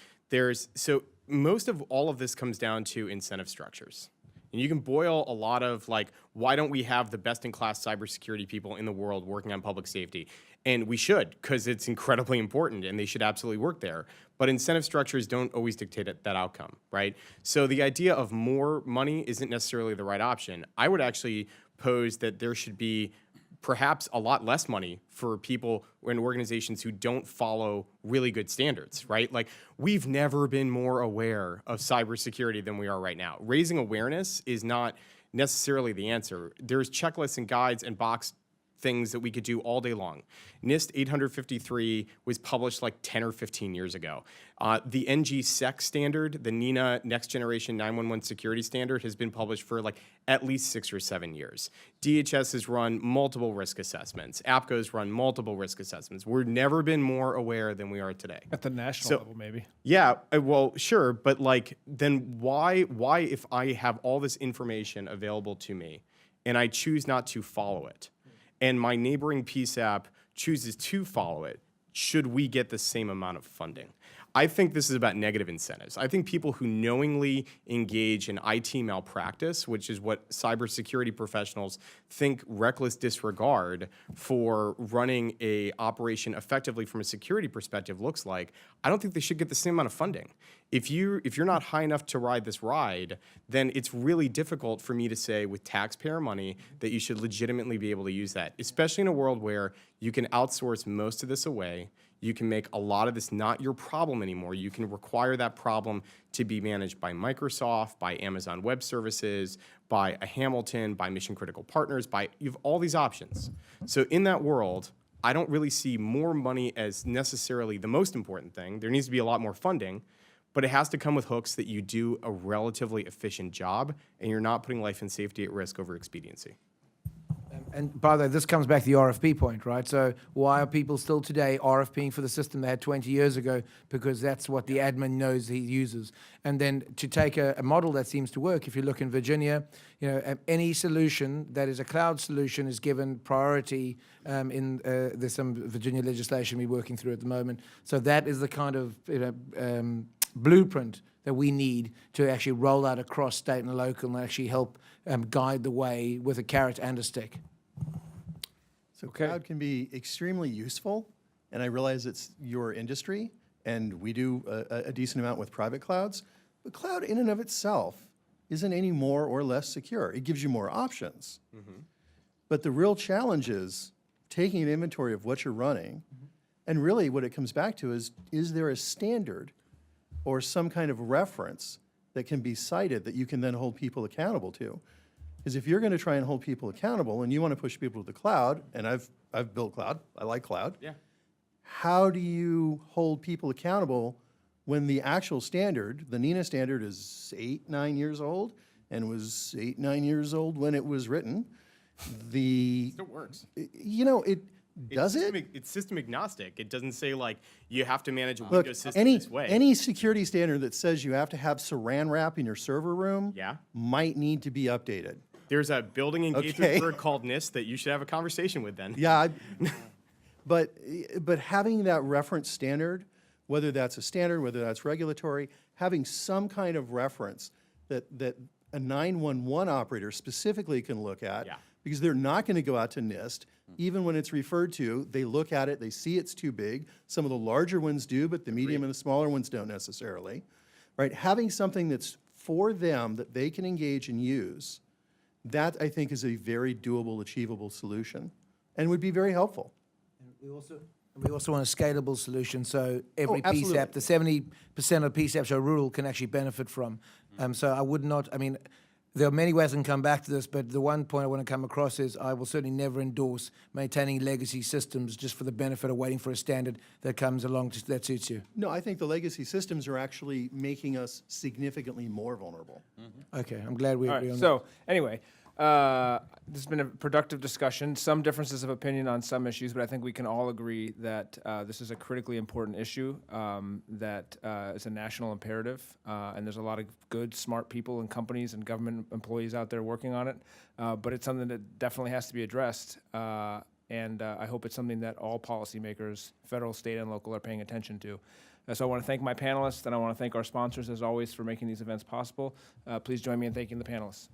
so most of all of this comes down to incentive structures. And you can boil a lot of like, why don't we have the best-in-class cybersecurity people in the world working on public safety? And we should, because it's incredibly important, and they should absolutely work there. But incentive structures don't always dictate that outcome, right? So the idea of more money isn't necessarily the right option. I would actually pose that there should be perhaps a lot less money for people and organizations who don't follow really good standards, right? Like, we've never been more aware of cybersecurity than we are right now. Raising awareness is not necessarily the answer. There's checklists and guides and box things that we could do all day long. NIST 853 was published like 10 or 15 years ago. The NG-SEC standard, the NINA Next Generation 911 Security Standard, has been published for like at least 6 or 7 years. DHS has run multiple risk assessments. APCO's run multiple risk assessments. We've never been more aware than we are today. At the national level, maybe. Yeah, well, sure, but like, then why if I have all this information available to me and I choose not to follow it, and my neighboring PSAP chooses to follow it, should we get the same amount of funding? I think this is about negative incentives. I think people who knowingly engage in IT malpractice, which is what cybersecurity professionals think reckless disregard for running a operation effectively from a security perspective looks like, I don't think they should get the same amount of funding. If you're not high enough to ride this ride, then it's really difficult for me to say with taxpayer money that you should legitimately be able to use that, especially in a world where you can outsource most of this away. You can make a lot of this not your problem anymore. You can require that problem to be managed by Microsoft, by Amazon Web Services, by a Hamilton, by Mission Critical Partners, you have all these options. So in that world, I don't really see more money as necessarily the most important thing. There needs to be a lot more funding, but it has to come with hooks that you do a relatively efficient job and you're not putting life and safety at risk over expediency. And by the way, this comes back to the RFP point, right? So why are people still today RFPing for the system they had 20 years ago? Because that's what the admin knows he uses. And then to take a model that seems to work, if you look in Virginia, any solution that is a cloud solution is given priority there's some Virginia legislation we're working through at the moment. So that is the kind of blueprint that we need to actually roll out across state and local and actually help guide the way with a carrot and a stick. So cloud can be extremely useful, and I realize it's your industry, and we do a decent amount with private clouds, but cloud in and of itself isn't any more or less secure. It gives you more options. But the real challenge is taking an inventory of what you're running, and really what it comes back to is there a standard or some kind of reference that can be cited that you can then hold people accountable to? Because if you're going to try and hold people accountable and you want to push people to the cloud, and I've built cloud, I like cloud. Yeah. How do you hold people accountable when the actual standard, the NINA standard, is 8-9 years old and was 8-9 years old when it was written? It still works. Does it? It's system agnostic. It doesn't say like you have to manage a Windows system this way. Any security standard that says you have to have saran wrap in your server room might need to be updated. There's a building engagement bird called NIST that you should have a conversation with then. Yeah, but having that reference standard, whether that's a standard, whether that's regulatory, having some kind of reference that a 911 operator specifically can look at, because they're not going to go out to NIST. Even when it's referred to, they look at it, they see it's too big. Some of the larger ones do, but the medium and the smaller ones don't necessarily. Right? Having something that's for them that they can engage and use, that I think is a very doable, achievable solution and would be very helpful. We also want a scalable solution, so every absolutely. PSAP, the 70% of PSAPs are rural, can actually benefit from. So I would not, there are many ways I can come back to this, but the one point I want to come across is I will certainly never endorse maintaining legacy systems just for the benefit of waiting for a standard that comes along that suits you. No, I think the legacy systems are actually making us significantly more vulnerable. Okay, I'm glad we All agree right, on so anyway, this has been a productive discussion. Some differences of opinion on some issues, but I think we can all agree that this is a critically important issue that is a national imperative, and there's a lot of good, smart people and companies and government employees out there working on it, but it's something that definitely has to be addressed, and I hope it's something that all policymakers, federal, state, and local, are paying attention to. So I want to thank my panelists, and I want to thank our sponsors, as always, for making these events possible. Please join me in thanking the panelists.